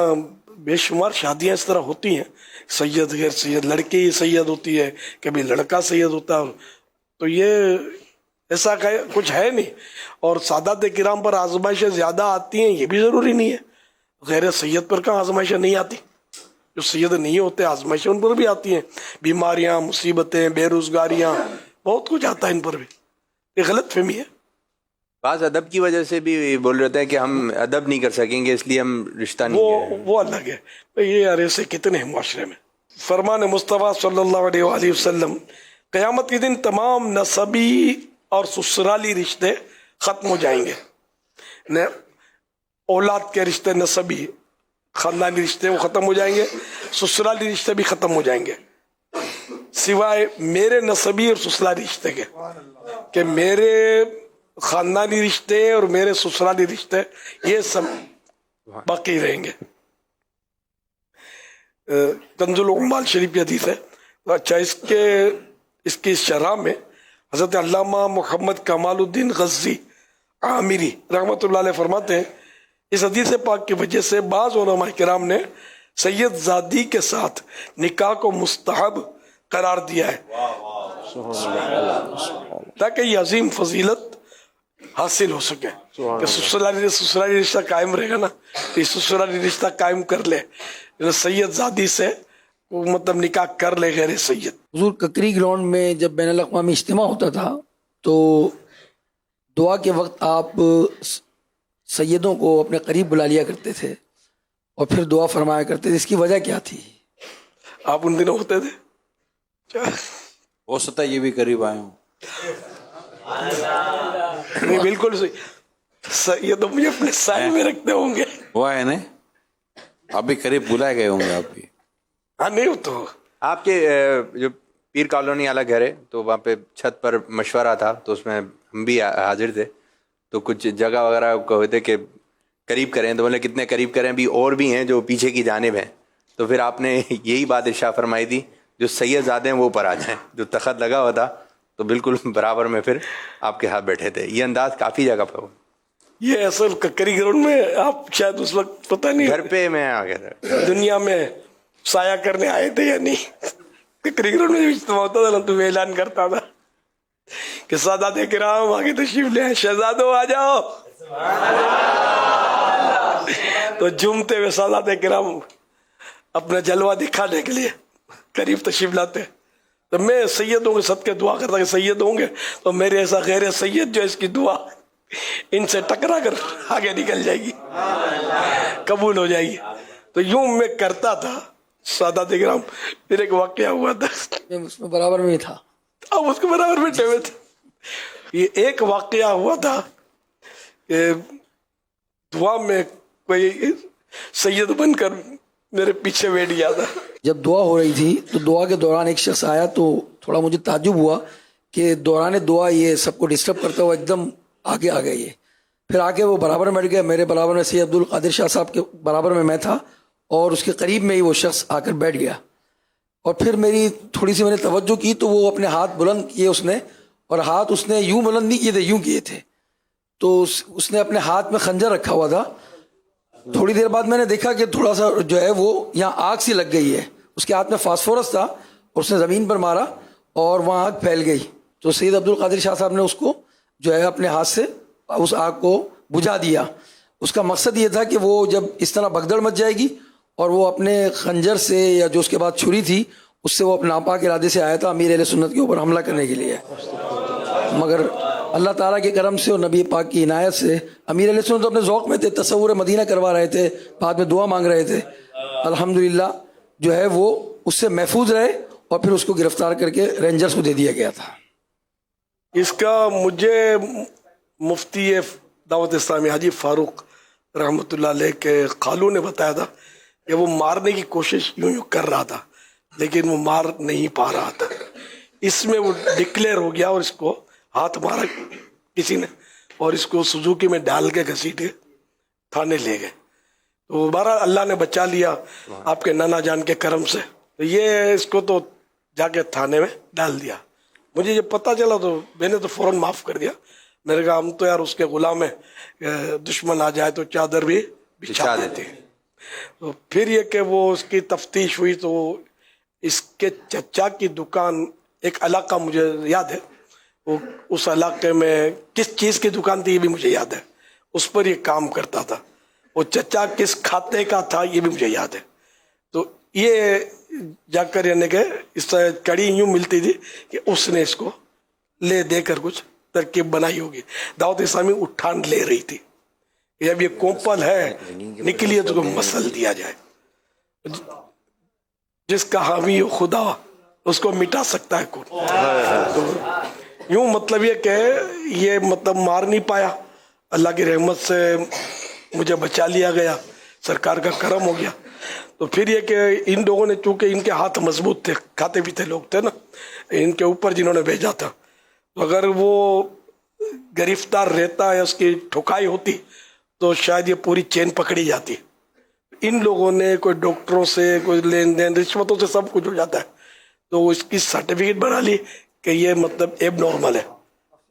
بے شمار شادیاں اس طرح ہوتی ہیں, سید غیر سید, لڑکی سید ہوتی ہے, کبھی لڑکا سید ہوتا ہے, تو یہ ایسا کچھ ہے نہیں. اور سادات کرام پر آزمائشیں زیادہ آتی ہیں یہ بھی ضروری نہیں ہے, غیر سید پر کہاں آزمائشیں نہیں آتی, جو سید نہیں ہوتے آزمائشیں ان پر بھی آتی ہیں, بیماریاں, مصیبتیں, بے روزگاریاں, بہت کچھ آتا ہے ان پر بھی. یہ غلط فہمی ہے. بعض ادب کی وجہ سے بھی بول رہے ہیں کہ ہم ادب نہیں کر سکیں گے اس لیے ہم رشتہ نہیں وہ الگ ہے. یہ یار ایسے کتنے ہیں معاشرے میں. فرمان مصطفیٰ صلی اللہ علیہ وآلہ وسلم, قیامت کے دن تمام نسبی اور سسرالی رشتے ختم ہو جائیں گے. اولاد کے رشتے, نسبی خاندانی رشتے وہ ختم ہو جائیں گے, سسرالی رشتے بھی ختم ہو جائیں گے, سوائے میرے نسبی اور سسرالی رشتے کے, کہ میرے خاندانی رشتے اور میرے سسرالی رشتے یہ سب باقی رہیں گے. کنز العمال شریف کی حدیث ہے. اچھا, اس کی شرح میں حضرت علامہ محمد کمال الدین غزی عامری رحمۃ اللہ علیہ فرماتے ہیں, اس حدیث پاک کی وجہ سے بعض علماء کرام نے سید زادی کے ساتھ نکاح کو مستحب قرار دیا ہے تاکہ یہ عظیم فضیلت حاصل ہو سکے کہ سسرالی رشتہ قائم رہے گا نا, تو یہ سسرالی رشتہ قائم کر لے, سید زادی سے مطلب نکاح کر لے غیر سید. حضور ککری گراؤنڈ میں جب بین الاقوامی اجتماع ہوتا تھا تو دعا کے وقت آپ سیدوں کو اپنے قریب بلا لیا کرتے تھے اور پھر دعا فرمایا کرتے تھے, اس کی وجہ کیا تھی؟ آپ ان دنوں ہوتے تھے؟ ہو سکتا ہے یہ بھی قریب آئے ہوں. نہیں بالکل صحیح, یہ تو مجھے اپنے سائے میں رکھتے ہوں گے. ہوا ہے نا, آپ بھی قریب بلائے گئے ہوں گے. آپ بھی ہاں نہیں تو آپ کے جو پیر کالونی والا گھر ہے تو وہاں پہ چھت پر مشورہ تھا, تو اس میں ہم بھی حاضر تھے, تو کچھ جگہ وغیرہ کہتے کہ قریب کریں, تو بولے کتنے قریب کریں, بھی اور بھی ہیں جو پیچھے کی جانب ہیں. تو پھر آپ نے یہی بات ارشاد فرمائی تھی, جو سید زادے ہیں وہ اوپر آ جائیں, جو تخت لگا ہوا تھا تو بالکل برابر میں پھر آپ کے ہاتھ بیٹھے تھے. یہ انداز کافی جگہ پہ ہو. یہ اصل ککری گراؤنڈ میں آپ شاید اس وقت پتہ نہیں گھر پہ میں آ گیا تھا, دنیا میں سایہ کرنے آئے تھے یا نہیں. ککری گراؤنڈ میں اجتماع ہوتا تھا نا تو اعلان کرتا تھا کہ سادات کرام آگے تشریف لے, شہزادوں آ جاؤ, تو جھومتے ہوئے سادات کرام اپنا جلوہ دکھانے کے لیے قریب تشریف لاتے. تو میں سیدوں کے صدقے دعا کرتا کہ سید ہوں گے تو میرے ایسا غیر سید جو اس کی دعا ان سے ٹکرا کر آگے نکل جائے گی, قبول ہو جائے گی. تو یوں میں کرتا تھا سادات کرام. پھر ایک واقعہ ہوا تھا, اس میں برابر میں تھا, اب اس کے برابر بیٹھے ہوئے تھے. یہ ایک واقعہ ہوا تھا کہ دعا میں کوئی سید بن کر میرے پیچھے بیٹھ گیا تھا. جب دعا ہو رہی تھی تو دعا کے دوران ایک شخص آیا تو تھوڑا مجھے تعجب ہوا کہ دوران دعا یہ سب کو ڈسٹرب کرتا ہوا ایک دم آگے آ گیا. یہ پھر آ کے وہ برابر میں بیٹھ گیا, میرے برابر میں سید عبد القادر شاہ صاحب کے برابر میں تھا اور اس کے قریب میں ہی وہ شخص آ کر بیٹھ گیا. اور پھر میری تھوڑی سی میں نے توجہ کی تو وہ اپنے ہاتھ بلند کیے اس نے, اور ہاتھ اس نے یوں بلند نہیں کیے تھے, یوں کیے تھے. تو اس نے اپنے ہاتھ میں خنجر رکھا ہوا تھا. تھوڑی دیر بعد میں نے دیکھا کہ تھوڑا سا جو ہے وہ یہاں آگ سی لگ گئی ہے. اس کے ہاتھ میں فاسفورس تھا اور اس نے زمین پر مارا اور وہاں آگ پھیل گئی. تو سید عبد القادر شاہ صاحب نے اس کو جو ہے اپنے ہاتھ سے اس آگ کو بجھا دیا. اس کا مقصد یہ تھا کہ وہ جب اس طرح بھگدڑ مچ جائے گی اور وہ اپنے خنجر سے یا جو اس کے بعد چھری تھی اس سے وہ اپنے ناپاک ارادے سے آیا تھا امیر اہل سنت کے اوپر حملہ کرنے کے لیے. مگر اللہ تعالیٰ کے کرم سے اور نبی پاک کی عنایت سے امیر اہل سنت اپنے ذوق میں تھے, تصور مدینہ کروا رہے تھے, بعد میں دعا مانگ رہے تھے. الحمدللہ جو ہے وہ اس سے محفوظ رہے اور پھر اس کو گرفتار کر کے رینجرز کو دے دیا گیا تھا. اس کا مجھے مفتی دعوت اسلامی حاجی فاروق رحمۃ اللہ علیہ کے خالو نے بتایا تھا کہ وہ مارنے کی کوشش یوں کر رہا تھا لیکن وہ مار نہیں پا رہا تھا. اس میں وہ ڈکلیئر ہو گیا اور اس کو ہاتھ مارا کسی نے اور اس کو سوزوکی میں ڈال کے گھسیٹے تھانے لے گئے. تو بہرحال اللہ نے بچا لیا آپ کے نانا جان کے کرم سے. تو یہ اس کو تو جا کے تھانے میں ڈال دیا. مجھے جب پتہ چلا تو میں نے تو فوراً معاف کر دیا. میں نے کہا ہم تو یار اس کے غلام ہیں, دشمن آ جائے تو چادر بھی بچھا دیتے ہیں. تو پھر یہ کہ وہ اس کی تفتیش ہوئی تو اس کے چچا کی دکان ایک علاقہ مجھے یاد ہے، وہ اس علاقے میں کس چیز کی دکان تھی یہ بھی مجھے یاد ہے، اس پر یہ کام کرتا تھا. وہ چچا کس کھاتے کا تھا یہ بھی مجھے یاد ہے. تو یہ جا کر یعنی کہ اس طرح کڑی یوں ملتی تھی کہ اس نے اس کو لے دے کر کچھ ترکیب بنائی ہوگی. دعوت اسلامی اٹھان لے رہی تھی کہ اب یہ کومپل ہے نکلی ہے تو مسل دیا جائے. جس کا حامی خدا اس کو مٹا سکتا ہے کون. تو یوں مطلب یہ کہ یہ مطلب مار نہیں پایا، اللہ کی رحمت سے مجھے بچا لیا گیا، سرکار کا کرم ہو گیا. تو پھر یہ کہ ان لوگوں نے چونکہ ان کے ہاتھ مضبوط تھے، کھاتے پیتے لوگ تھے نا، ان کے اوپر جنہوں نے بھیجا تھا، تو اگر وہ گرفتار رہتا ہے اس کی ٹھکائی ہوتی تو شاید یہ پوری چین پکڑی جاتی. ان لوگوں نے کوئی ڈاکٹروں سے کوئی لین دین رشوتوں سے سب کچھ ہو جاتا ہے، تو اس کی سرٹیفکیٹ بنا لی کہ یہ مطلب ایب نارمل ہے،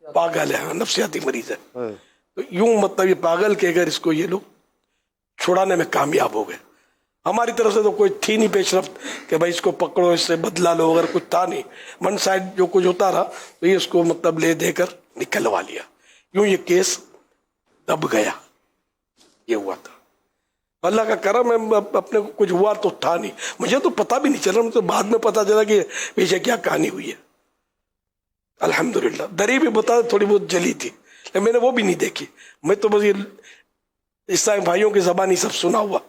پاگل ہے، نفسیاتی مریض ہے. تو یوں مطلب یہ پاگل کہ اگر اس کو یہ لوگ چھڑانے میں کامیاب ہو گئے. ہماری طرف سے تو کوئی تھی نہیں پیش رفت کہ بھائی اس کو پکڑو اس سے بدلہ لو، اگر کچھ تھا نہیں، ون سائڈ جو کچھ ہوتا رہا تو یہ اس کو مطلب لے دے کر نکلوا لیا. یوں یہ کیس دب گیا. یہ ہوا تھا. اللہ کا کرم ہے، اپنے کو کچھ ہوا تو تھا نہیں، مجھے تو پتہ بھی نہیں چلا، مجھے تو بعد میں پتہ چلا کہ پیچھے کیا کہانی ہوئی ہے. الحمدللہ دری بھی بتا تھوڑی بہت جلی تھی لیکن میں نے وہ بھی نہیں دیکھی. میں تو بس یہ عیسائی بھائیوں کی زبانی سب سنا ہوا،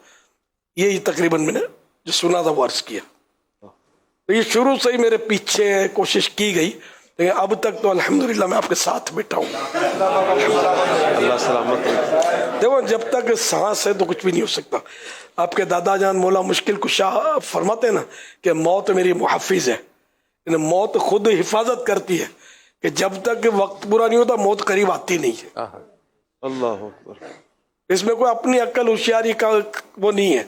یہی تقریباً میں نے جو سنا تھا وہ عرض کیا. تو یہ شروع سے ہی میرے پیچھے کوشش کی گئی، لیکن اب تک تو الحمدللہ میں آپ کے ساتھ بیٹھا ہوں. اللہ سلامت. دیکھو جب تک سانس ہے تو کچھ بھی نہیں ہو سکتا. آپ کے دادا جان مولا مشکل کشا فرماتے ہیں نا کہ موت میری محافظ ہے، یعنی موت خود حفاظت کرتی ہے کہ جب تک وقت پورا نہیں ہوتا موت قریب آتی نہیں ہے. اللہ اکبر. اس میں کوئی اپنی عقل ہوشیاری کا وہ نہیں ہے،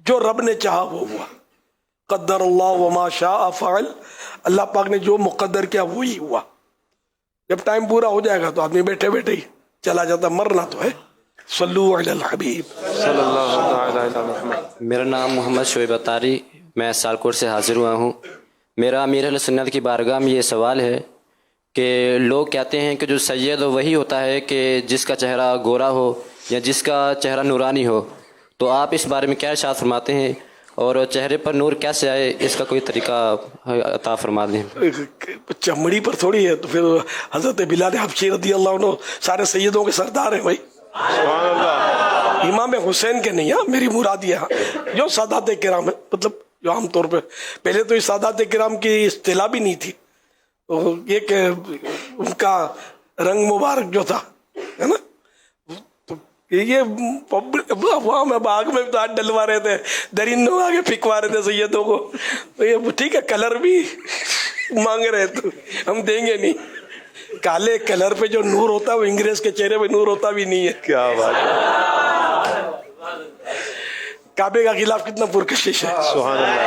جو رب نے چاہا وہ ہوا. قدر اللہ وما شاء فعل، اللہ پاک نے جو مقدر کیا وہی ہوا. جب ٹائم پورا ہو جائے گا تو آدمی بیٹھے بیٹھے ہی چلا جاتا. مرنا تو ہے. صلو علی الحبیب صلی اللہ علیہ وسلم. میرا نام محمد شعیب اتاری، میں سالکوٹ سے حاضر ہوا ہوں. میرا امیر اہل سنت کی بارگاہ میں یہ سوال ہے کہ لوگ کہتے ہیں کہ جو سید وہی ہوتا ہے کہ جس کا چہرہ گورا ہو یا جس کا چہرہ نورانی ہو، تو آپ اس بارے میں کیا ارشاد فرماتے ہیں، اور چہرے پر نور کیسے آئے اس کا کوئی طریقہ عطا فرما دیں. چمڑی پر تھوڑی ہے. تو پھر حضرت بلال حبشی رضی اللہ عنہ سارے سیدوں کے سردار ہیں بھائی. امام حسین کے نہیں ہیں، میری مراد یہ جو سادات کرام ہیں، مطلب جو عام طور پہ پہلے تو یہ سادات کرام کی اصطلاح بھی نہیں تھی. تو یہ کہ ان کا رنگ مبارک جو تھا ہے نا، تو یہ عوام باغ میں تو ہاتھ ڈلوا رہے تھے، درندوں آگے پھینکوا رہے تھے سیدوں کو. تو یہ ٹھیک ہے کلر بھی مانگ رہے تو ہم دیں گے نہیں. کالے کلر پہ جو نور ہوتا ہے وہ انگریز کے چہرے پہ نور ہوتا بھی نہیں ہے. کیا بات ہے. کعبے کا غلاف کتنا پرکشش ہے. سبحان اللہ.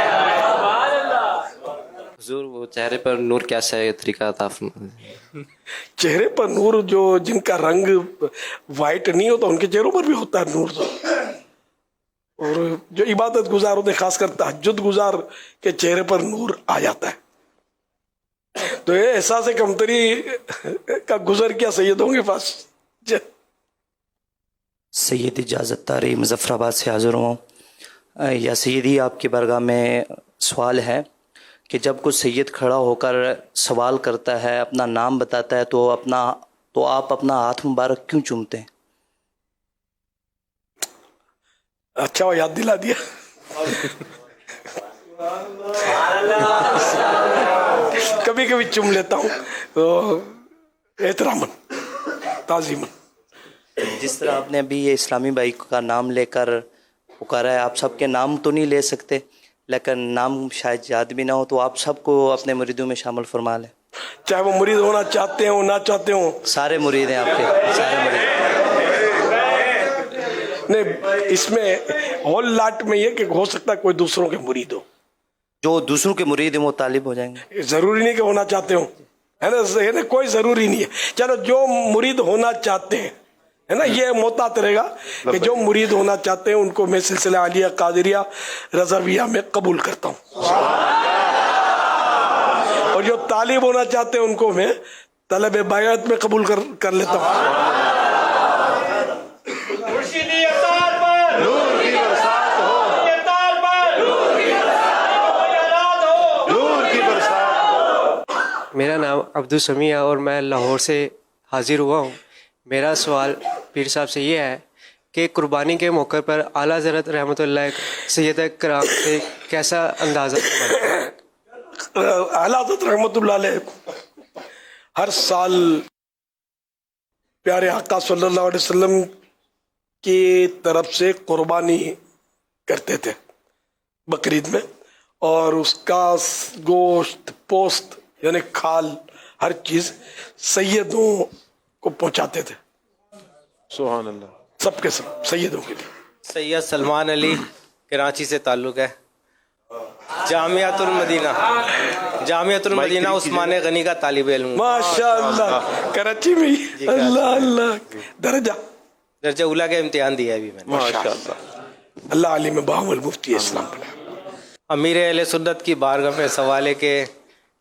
حضور وہ چہرے پر نور کیسا ہے، طریقہ عطا فرما دیں. چہرے پر نور جو جن کا رنگ وائٹ نہیں ہوتا ان کے چہروں پر بھی ہوتا ہے نور. تو اور جو عبادت گزار ہوتے خاص کر تہجد گزار کے چہرے پر نور آ جاتا ہے. تو یہ احساس کمتری کا گزر کیا سیدوں کے پاس. سید اجازت تاری مظفر آباد سے حاضر ہوں. یا سیدی آپ کی بارگاہ میں سوال ہے کہ جب کوئی سید کھڑا ہو کر سوال کرتا ہے، اپنا نام بتاتا ہے تو آپ اپنا ہاتھ مبارک کیوں چومتے ہیں؟ اچھا وہ یاد دلا دیا. کبھی کبھی چوم لیتا ہوں تو احتراماً تعظیماً. جس طرح آپ نے ابھی یہ اسلامی بھائی کا نام لے کر پکارا ہے، آپ سب کے نام تو نہیں لے سکتے لیکن نام شاید یاد بھی نہ ہو، تو آپ سب کو اپنے مریدوں میں شامل فرما لیں. چاہے وہ مرید ہونا چاہتے ہوں نہ چاہتے ہوں. سارے مرید ہیں آپ کے، سارے مرید. نہیں اس میں ہول لاٹ میں یہ کہ ہو سکتا ہے کوئی دوسروں کے مرید ہو. جو دوسروں کے مرید ہیں وہ طالب ہو جائیں گے. ضروری نہیں کہ ہونا چاہتے ہوں، ہے نا، کوئی ضروری نہیں ہے. چلو جو مرید ہونا چاہتے ہیں है ना, ये मोहतात रहेगा कि जो मुरीद होना चाहते हैं उनको मैं सिलसिला आलिया कादरिया रज़विया में कबूल करता हूँ, और जो तालिब होना चाहते हैं उनको मैं तलब बायत में कबूल कर लेता हूँ। मेरा नाम अब्दुल समी है और मैं लाहौर से हाजिर हुआ हूँ। मेरा सवाल पीर साहब से ये है कि कुर्बानी के मौके पर आला हज़रत रहमतुल्लाह सैयद कराम से कैसा अंदाज़ा आला हज़रत रहमतुल्लाह अलैह हर साल प्यारे आका सल्लल्लाहु अलैहि वसल्लम की तरफ से कुर्बानी करते थे बकरीद में, और उसका गोश्त पोस्त यानी खाल हर चीज सैयदों को पहुंचाते थे। सुभान अल्लाह, सबके सब सैयदों के लिए। सैयद सलमान अली कराची से ताल्लुक़ है। जामियातुल मदीना उस्मान गनी का तालिब इल्म। माशाअल्लाह, कराची में ही। अल्लाह अल्लाह, दर्जा उला का इम्तिहान दिया है अभी मैंने। माशाअल्लाह, अल्लाह आलिम बाहुल मुफ्ती इस्लाम। अमीर अहले सुन्नत की बारगाह में सवाल है कि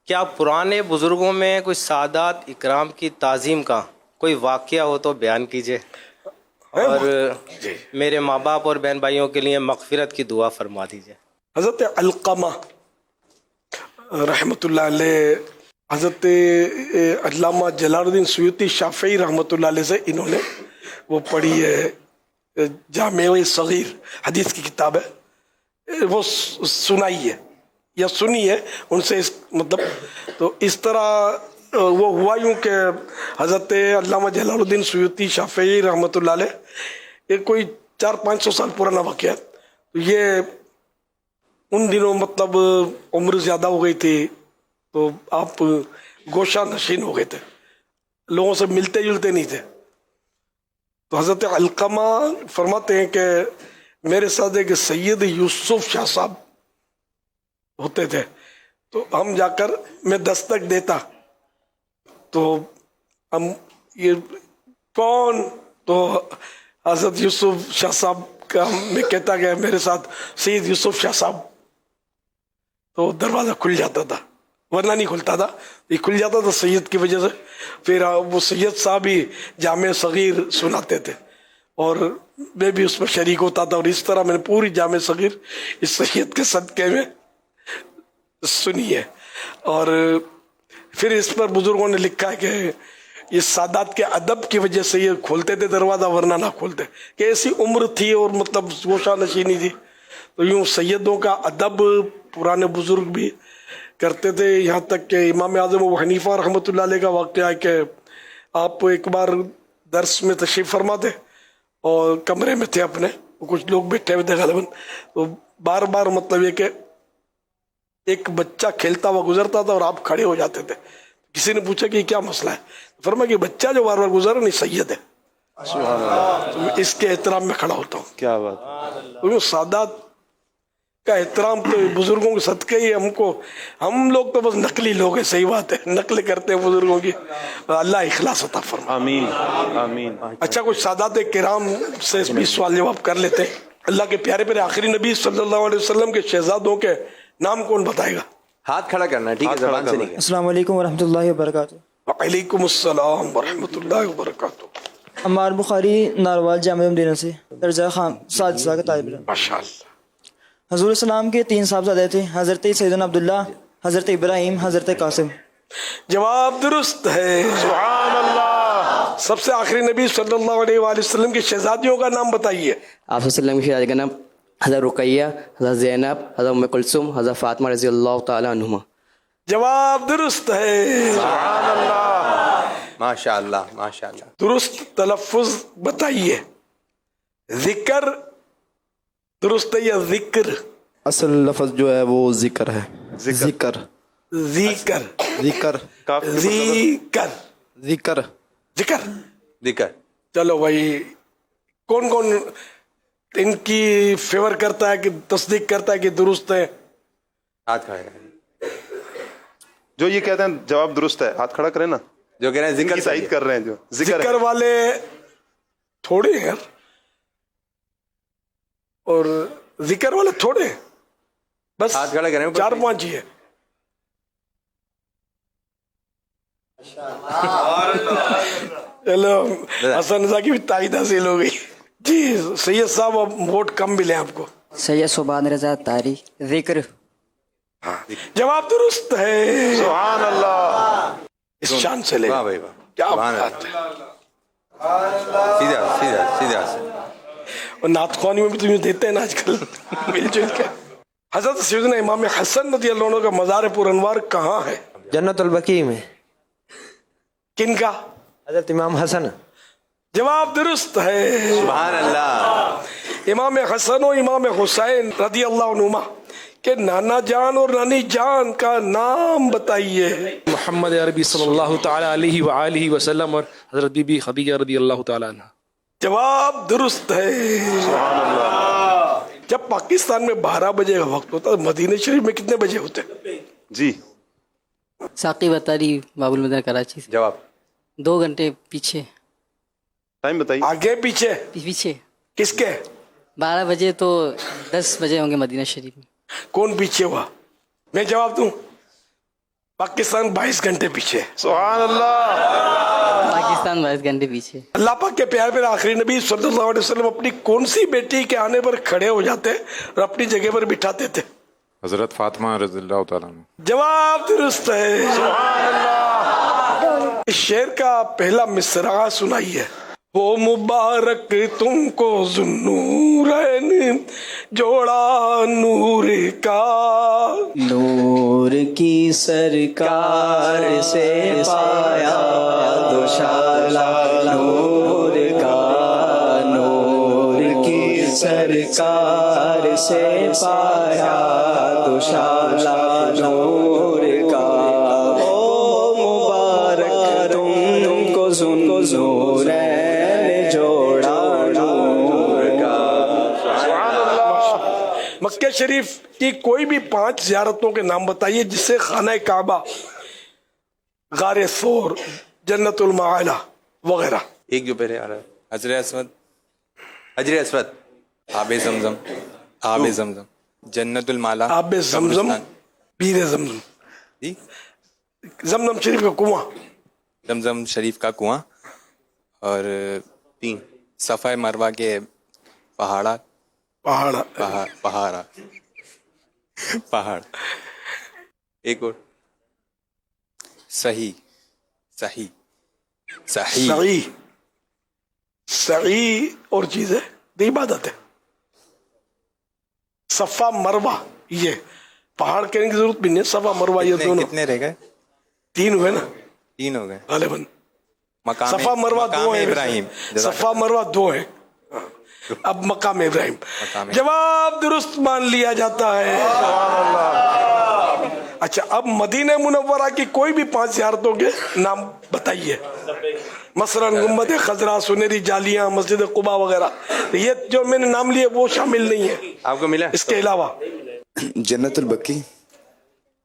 क्या पुराने बुजुर्गों में कोई सादात इकराम की ताज़ीम का कोई वाक़या हो तो बयान कीजिए, और मेरे माँ बाप और बहन भाइयों के लिए मग़फ़िरत की दुआ फरमा दीजिए। हज़रत अलक़मा रहमतुल्लाह अलैह, हज़रत अल्लामा जलालुद्दीन सुयूती शाफ़ी रहमतुल्लाह अलैह से इन्होंने वो पढ़ी है, जामे सग़ीर हदीस की किताब है, वो सुनाई है या सुनी है उनसे, मतलब तो इस तरह वो हुआ यूँ कि हज़रत अल्लामा जलालुद्दीन सुयूती शाफ़ी रहमतुल्लाह अलैह, ये कोई 400-500 साल पुराना वाक़या है। तो ये उन दिनों मतलब उम्र ज़्यादा हो गई थी, तो आप गोशा नशीन हो गए थे, लोगों से मिलते जुलते नहीं थे। तो हज़रत अलक़मा फरमाते हैं कि मेरे साथ एक सैयद यूसुफ शाह साहब होते थे, तो हम जाकर मैं दस्तक देता तो हम ये कौन, तो हज़रत यूसुफ शाह साहब का मैं कहता गया मेरे साथ सैयद यूसुफ शाह साहब, तो दरवाज़ा खुल जाता था, वरना नहीं खुलता था, ये खुल जाता था सैयद की वजह से। फिर वो सैयद साहब ही जामे सग़ीर सुनाते थे और मैं भी उसमें शरीक होता था, और इस तरह मैंने पूरी जामे सग़ीर इस सैयद के सदक़े में सुनी है। और फिर इस पर बुजुर्गों ने लिखा है कि ये सादात के अदब की वजह से ये खोलते थे दरवाज़ा, वरना ना खोलते, कि ऐसी उम्र थी और मतलब गोशा नशीनी थी। तो यूँ सैयदों का अदब पुराने बुजुर्ग भी करते थे, यहाँ तक कि इमाम आज़म अबू हनीफा रहमतुल्लाह अलैह का वाक़या है कि आप एक बार दर्स में तशरीफ़ फरमा थे और कमरे में थे अपने, कुछ लोग बैठे हुए थे ग़ालिबन, तो बार बार मतलब ये कि एक बच्चा खेलता हुआ गुजरता था और आप खड़े हो जाते थे। किसी ने पूछा कि क्या मसला है, फरमाया कि बच्चा जो बार बार गुजरा नहीं सैयद है, तो इसके एहतराम में खड़ा होता हूँ। क्या बात, तो सादात का एहतराम तो बुजुर्गों के सदक़े ही हमको, हम लोग तो बस नकली लोग हैं, सही बात है, नकल करते हैं बुजुर्गों की, अल्लाह इखलास अता फरमाए। आमीन आमीन। अच्छा, कुछ सादात किराम से भी सवाल जवाब कर लेते हैं। अल्लाह के प्यारे प्यारे आखिरी नबी सल्लल्लाहु अलैहि वसल्लम के शहजादों के नाम कौन बताएगा? हाथ खड़ा करना है, ठीक है, ज़बान से नहीं। अस्सलाम वालेकुम वरहमतुल्लाहि वबरकातुहू। वालेकुम अस्सलाम वरहमतुल्लाहि वबरकातुहू। अम्मार बुखारी नारवाल जामिया मदीना से दर्जा खान साजिशा का तालिब इल्म। माशाअल्लाह। हज़ूर सलाम के 3 साहबज़ादे थे, हज़रत सैयदना अब्दुल्ला, हज़रत इब्राहिम, हज़रत कासिम। जवाब दुरुस्त है, सुभान अल्लाह। सबसे आखिरी नबी सल्लल्लाहु अलैहि वसल्लम की शहजादियों का नाम बताइए। आप वसल्लम की शहजादी का नाम हज़रत रुकैया, हज़रत ज़ैनब, हज़रत उम्मे कुलसुम, हज़रत फ़ातिमा रज़ियल्लाहु तआला अन्हुमा। जवाब दुरुस्त है, सुभान अल्लाह, माशाअल्लाह माशाअल्लाह। दुरुस्त तलफ़ुज़ बताइए। ज़िक्र दुरुस्त है या ज़िक्र? असल लफ्ज़ जो है वो ज़िक्र है। ज़िक्र ज़िक्र ज़िक्र ज़िक्र ज़िक्र ज़िक्र ज़िक्र। चलो भाई, कौन कौन इनकी फेवर करता है कि तस्दीक करता है कि दुरुस्त है? हाथ खड़ा करें। जो ये कहते हैं जवाब दुरुस्त है, हाथ खड़ा करें ना। जो कह रहे हैं जिक्र तायीद कर रहे हैं, जो जिक्र वाले थोड़े हैं यार, और जिक्र वाले थोड़े हैं, बस हाथ खड़ा करें 4-5 ही है। चलो हसन रजा की भी तारीफ हासिल हो गई जी। सैयद साहब अब वोट कम मिले आपको। सैयद सुभान रजा तारी जिक्र। जवाब दुरुस्त है। सुभान अल्लाह। इस शान से ले, वाह भाई वाह, क्या सुभान बात है। सीधा सीधा सीधा। और नातख्वानी में भी तुम्हें देते हैं ना आजकल मिलजुल के। हजरत सैयदना इमाम हसन रज़ियल्लाहु अन्हु का मज़ार पुरअनवार कहाँ है? जन्नतुल बकी में। किनका? हजरत इमाम हसन। जवाब दुरुस्त है। सुभान अल्लाह। इमाम हसन और इमाम हुसैन रज़ियल्लाहु अन्हुमा के नाना जान और नानी जान का नाम बताइए। मोहम्मद अरबी सल्लल्लाहु ताला अलैहि व आलिहि वसल्लम और हज़रत बीबी खदीजा रज़ियल्लाहु ताला अन्हा। जवाब दुरुस्त है। जब पाकिस्तान में 12 बजे का वक्त होता है, मदीना शरीफ में कितने बजे होते? जी साकी बतारी बाबुल मदीना कराची से। जवाब 2 घंटे पीछे। टाइम बताइए। आगे पीछे? पीछे। किसके? 12 बजे तो 10 बजे होंगे मदीना शरीफ में। कौन पीछे हुआ? मैं जवाब दूं? पाकिस्तान 22 घंटे पीछे। सुभान अल्लाह। पाकिस्तान 22 घंटे पीछे। अल्लाह पाक के प्यार पर आखिरी नबी सल्लल्लाहु अलैहि वसल्लम अपनी कौन सी बेटी के आने पर खड़े हो जाते और अपनी जगह पर बिठाते थे? हज़रत फ़ातिमा रज़ियल्लाहु ताला अन्हा। जवाब दुरुस्त है। सुभान अल्लाह। इस शेर का पहला मिसरा सुनाइए। हो मुबारक तुमको ज़ुन्नूरैन जोड़ा नूर का। नूर की सरकार से पाया दुशाला नूर का, नूर की सरकार से पाया दुशाला नूर का। ओ मुबारक तुमको ज़ुन्नूरैन जोड़ा नूर का। मक्के शरीफ की कोई भी 5 ज़ियारतों के नाम बताइए जिससे खाना काबा, गारे सोर, जन्नतुल माला वगैरह। एक जो पहले आ रहा है, हजर असवद, हजर अस्वद, आबे जमजम, आबे जमजम, जन्नतुल माला, आबे जमजम, बीरे जमजम, जी जमजम शरीफ का कुआं, जमजम शरीफ का कुआं, और 3 सफ़ा मरवा के पहाड़ा, पहाड़ा, पहाड़ा, पहाड़। एक और सही, सही, सही, सही, सही और चीज है, इबादत है। सफा मरवा, ये पहाड़ कहने की जरूरत भी नहीं, सफा मरवा ये दोनों। कितने रह गए? 3 हुए ना? 3 हो गए। गालिबन मकाम सफा मरवा 2 है। इब्राहिम, सफा मरवा 2 है। अब मकाम इब्राहिम। जवाब दुरुस्त मान लिया जाता है। अच्छा, अब मदीना मुनव्वरा की कोई भी 5 ज़ियारतों के नाम बताइए। मसलन गुम्बद खजरा, सुनहरी जालियां, मस्जिद कुबा वगैरह। ये जो मैंने नाम लिए वो शामिल नहीं है। आपको मिला? इसके अलावा जन्नतुल बकी,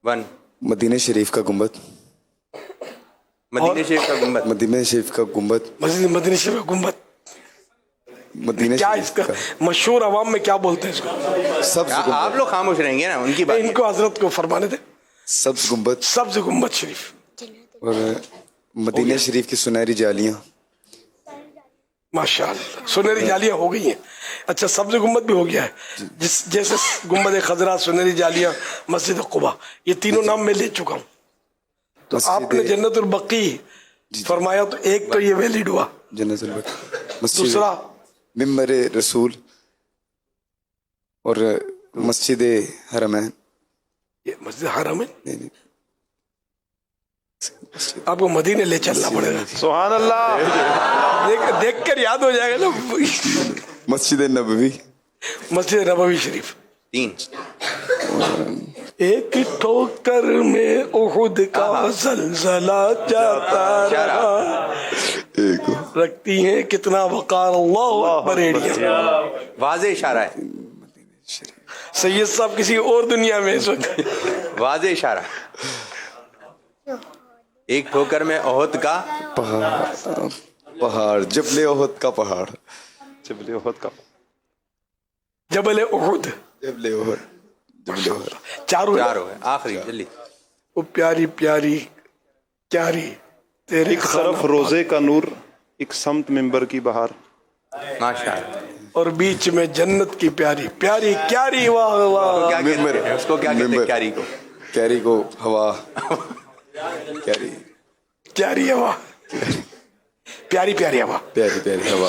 1, मदीना शरीफ का गुंबद, मदीना शरीफ का गुंबद, मदीना शरीफ का गुंबद, मदीना शरीफ का गुंबद। मदीना क्या शरीफ इसका का मशहूर अवाम में क्या बोलते हैं इसको? सब्ज आप लोग खामोश रहेंगे ना, उनकी बात। इनको हजरत को फरमाने दे। सब्ज गुंबद, सब्ज गुंबद शरीफ, और मदीना शरीफ की सुनहरी जालियां। माशाअल्लाह, सुनहरी जालियां हो गई हैं। अच्छा, सब्ज गुंबद भी हो गया है, जैसे गुंबद खजरा, सुनहरी जालियां, मस्जिद कुबा, ये तीनों नाम मैं ले चुका हूँ। तो आपने जन्नतुल बकी फरमाया, तो एक तो ये वैलिड हुआ। जन्नतुल बकी। दूसरा मिंबर रसूल और मस्जिद हरमैन। ये मस्जिद हरमैन आपको मदीने ले चलना पड़ेगा। सुभान अल्लाह। देख कर याद हो जाएगा ना। मस्जिद नबवी, मस्जिद नबवी शरीफ। 3 एक ठोकर में उहुद का जलजला जाता रहा, रखती हैं कितना वकार। अल्लाह अकबर। एड़िया वाज़े इशारा है। सैयद साहब किसी और दुनिया में इस वक्त। वाज़े इशारा। एक ठोकर में ओहद का पहाड़, जबले ओहद का पहाड़। जबल उहद का जबल उहुद चारों है आखिरी जल्दी। वो प्यारी प्यारी क्यारी तेरे एक तरफ रोजे का नूर, एक समत मिंबर की बहार, माशाअल्लाह, और बीच में जन्नत की प्यारी प्यारी क्यारी। वाह वाह, क्या कहते हैं उसको, क्या कहते हैं क्यारी को? कैरी को हवा कैरी क्यारी हवा, प्यारी प्यारी हवा, प्यारी प्यारी हवा,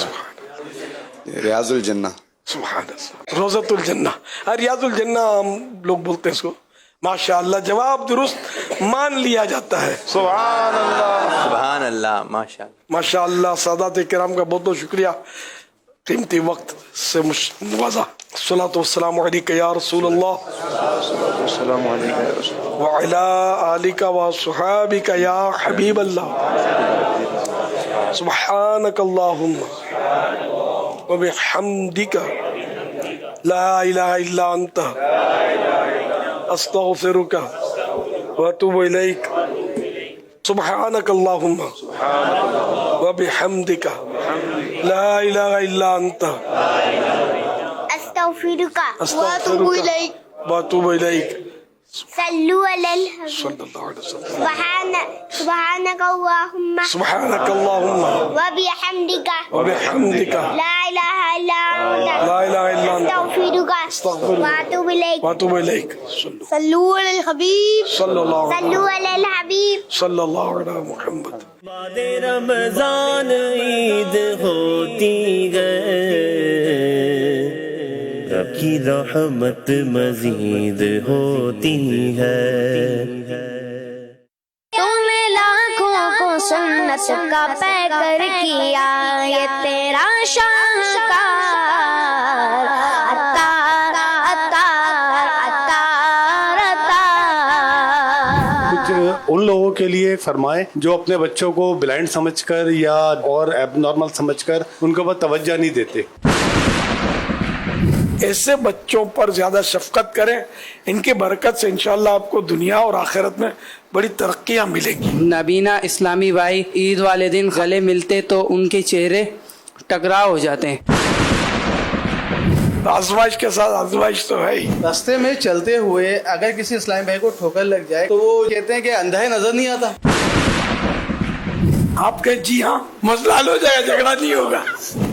रियाजुल जन्ना, सुभान अल्लाह, रोज़तुल जन्ना, रियाजुल जन्ना हम लोग बोलते हैं इसको। माशाअल्लाह, जवाब दुरुस्त मान लिया जाता है। सुभान अल्लाह, सुभान अल्लाह, माशाअल्लाह, माशाअल्लाह। सादात किराम का बहुत बहुत शुक्रिया, कीमती वक्त से मुवाज़ा। सलातो वस्सलामु अलैका या रसूल अल्लाह व अला आलिका व सुहाबिका या हबीब अल्लाह। सुब्हानकल्लाहुम्मा व बिहम्दिका ला इलाहा इल्ला अंता अस्तगफिरुका व अतूबु इलैक। सुब्हानकल्लाहुम्मा व बिहम्दिका ला इलाहा इल्ला अंता अस्तगफिरुका व अतूबु इलैक। सल्लु अलल सुब्हानक अल्लाहुम्मा व बिहम्दिका ला इलाहा इल्ला अंता अस्तगफिरुका व अतूबु इलैक। सल्लु अलल हबीब सल्लल्लाहु अलैहि मुहम्मद। बाद रमजान ईद होती है, रब की रहमत मजीद होती है। तूने लाखों को सुन्नत का पैकर किया, ये तेरा शाहकार अत्तार अत्तार अत्तार अत्तार। कुछ उन लोगों के लिए फरमाएं जो अपने बच्चों को ब्लाइंड समझकर या और एबनॉर्मल समझकर उनके ऊपर तवज्जो नहीं देते। ऐसे बच्चों पर ज्यादा शफकत करें, इनकी बरकत से इंशाअल्लाह आपको दुनिया और आखिरत में बड़ी तरक्कियां मिलेंगी। नबीना इस्लामी भाई ईद वाले दिन गले मिलते तो उनके चेहरे टकराव हो जाते हैं। आजमाइश के साथ आजमाइश तो है ही। रास्ते में चलते हुए अगर किसी इस्लामी भाई को ठोकर लग जाए तो वो कहते हैं कि अंधा है, नजर नहीं आता। आप कहे जी हाँ, मसला हल हो जाएगा, झगड़ा नहीं होगा।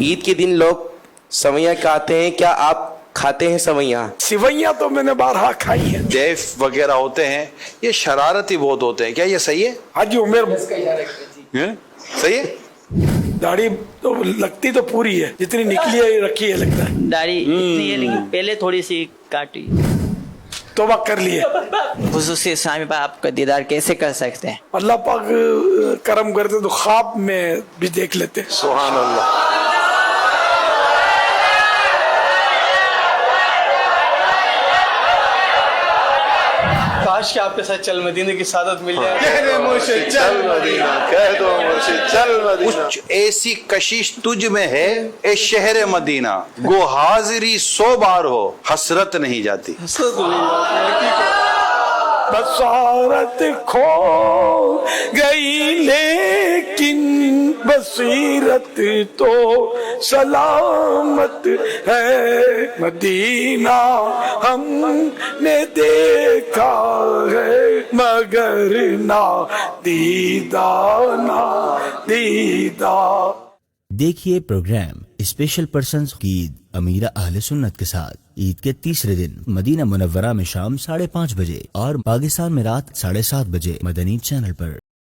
ईद के दिन लोग सवैयां खाते हैं, क्या आप खाते हैं सवैयां? सिवैयां तो मैंने बारहा खाई है। जैफ वगैरह होते हैं, ये शरारती बहुत होते हैं, क्या ये सही है? हाजी उमेर सही है? दाढ़ी तो लगती तो पूरी है, जितनी निकली है रखी है लगता है। दाढ़ी इतनी है लेकिन पहले थोड़ी सी काटी। तौबा कर लिए। खुसूसी इस्लामी भाई आपका दीदार कैसे कर सकते हैं? अल्लाह पाक करम करते तो ख्वाब में भी देख लेते। सुभान अल्लाह। काश कि आपके साथ चल मदीने की सादत मिल जाए। कह दो मुर्शिद चल मदीना। कुछ ऐसी कशिश तुझ में है ए शहर मदीना, गो हाजिरी 100 बार हो हसरत नहीं जाती। बसारत खो गई लेकिन बसीरत तो सलामत है। मदीना हमने देखा है मगर ना दीदा ना दीदा। देखिए प्रोग्राम स्पेशल पर्सन्स की ईद अमीरा अहले सुन्नत के साथ ईद के तीसरे दिन मदीना मुनव्वरा में शाम 5:30 बजे और पाकिस्तान में रात 7:30 बजे मदनी चैनल पर।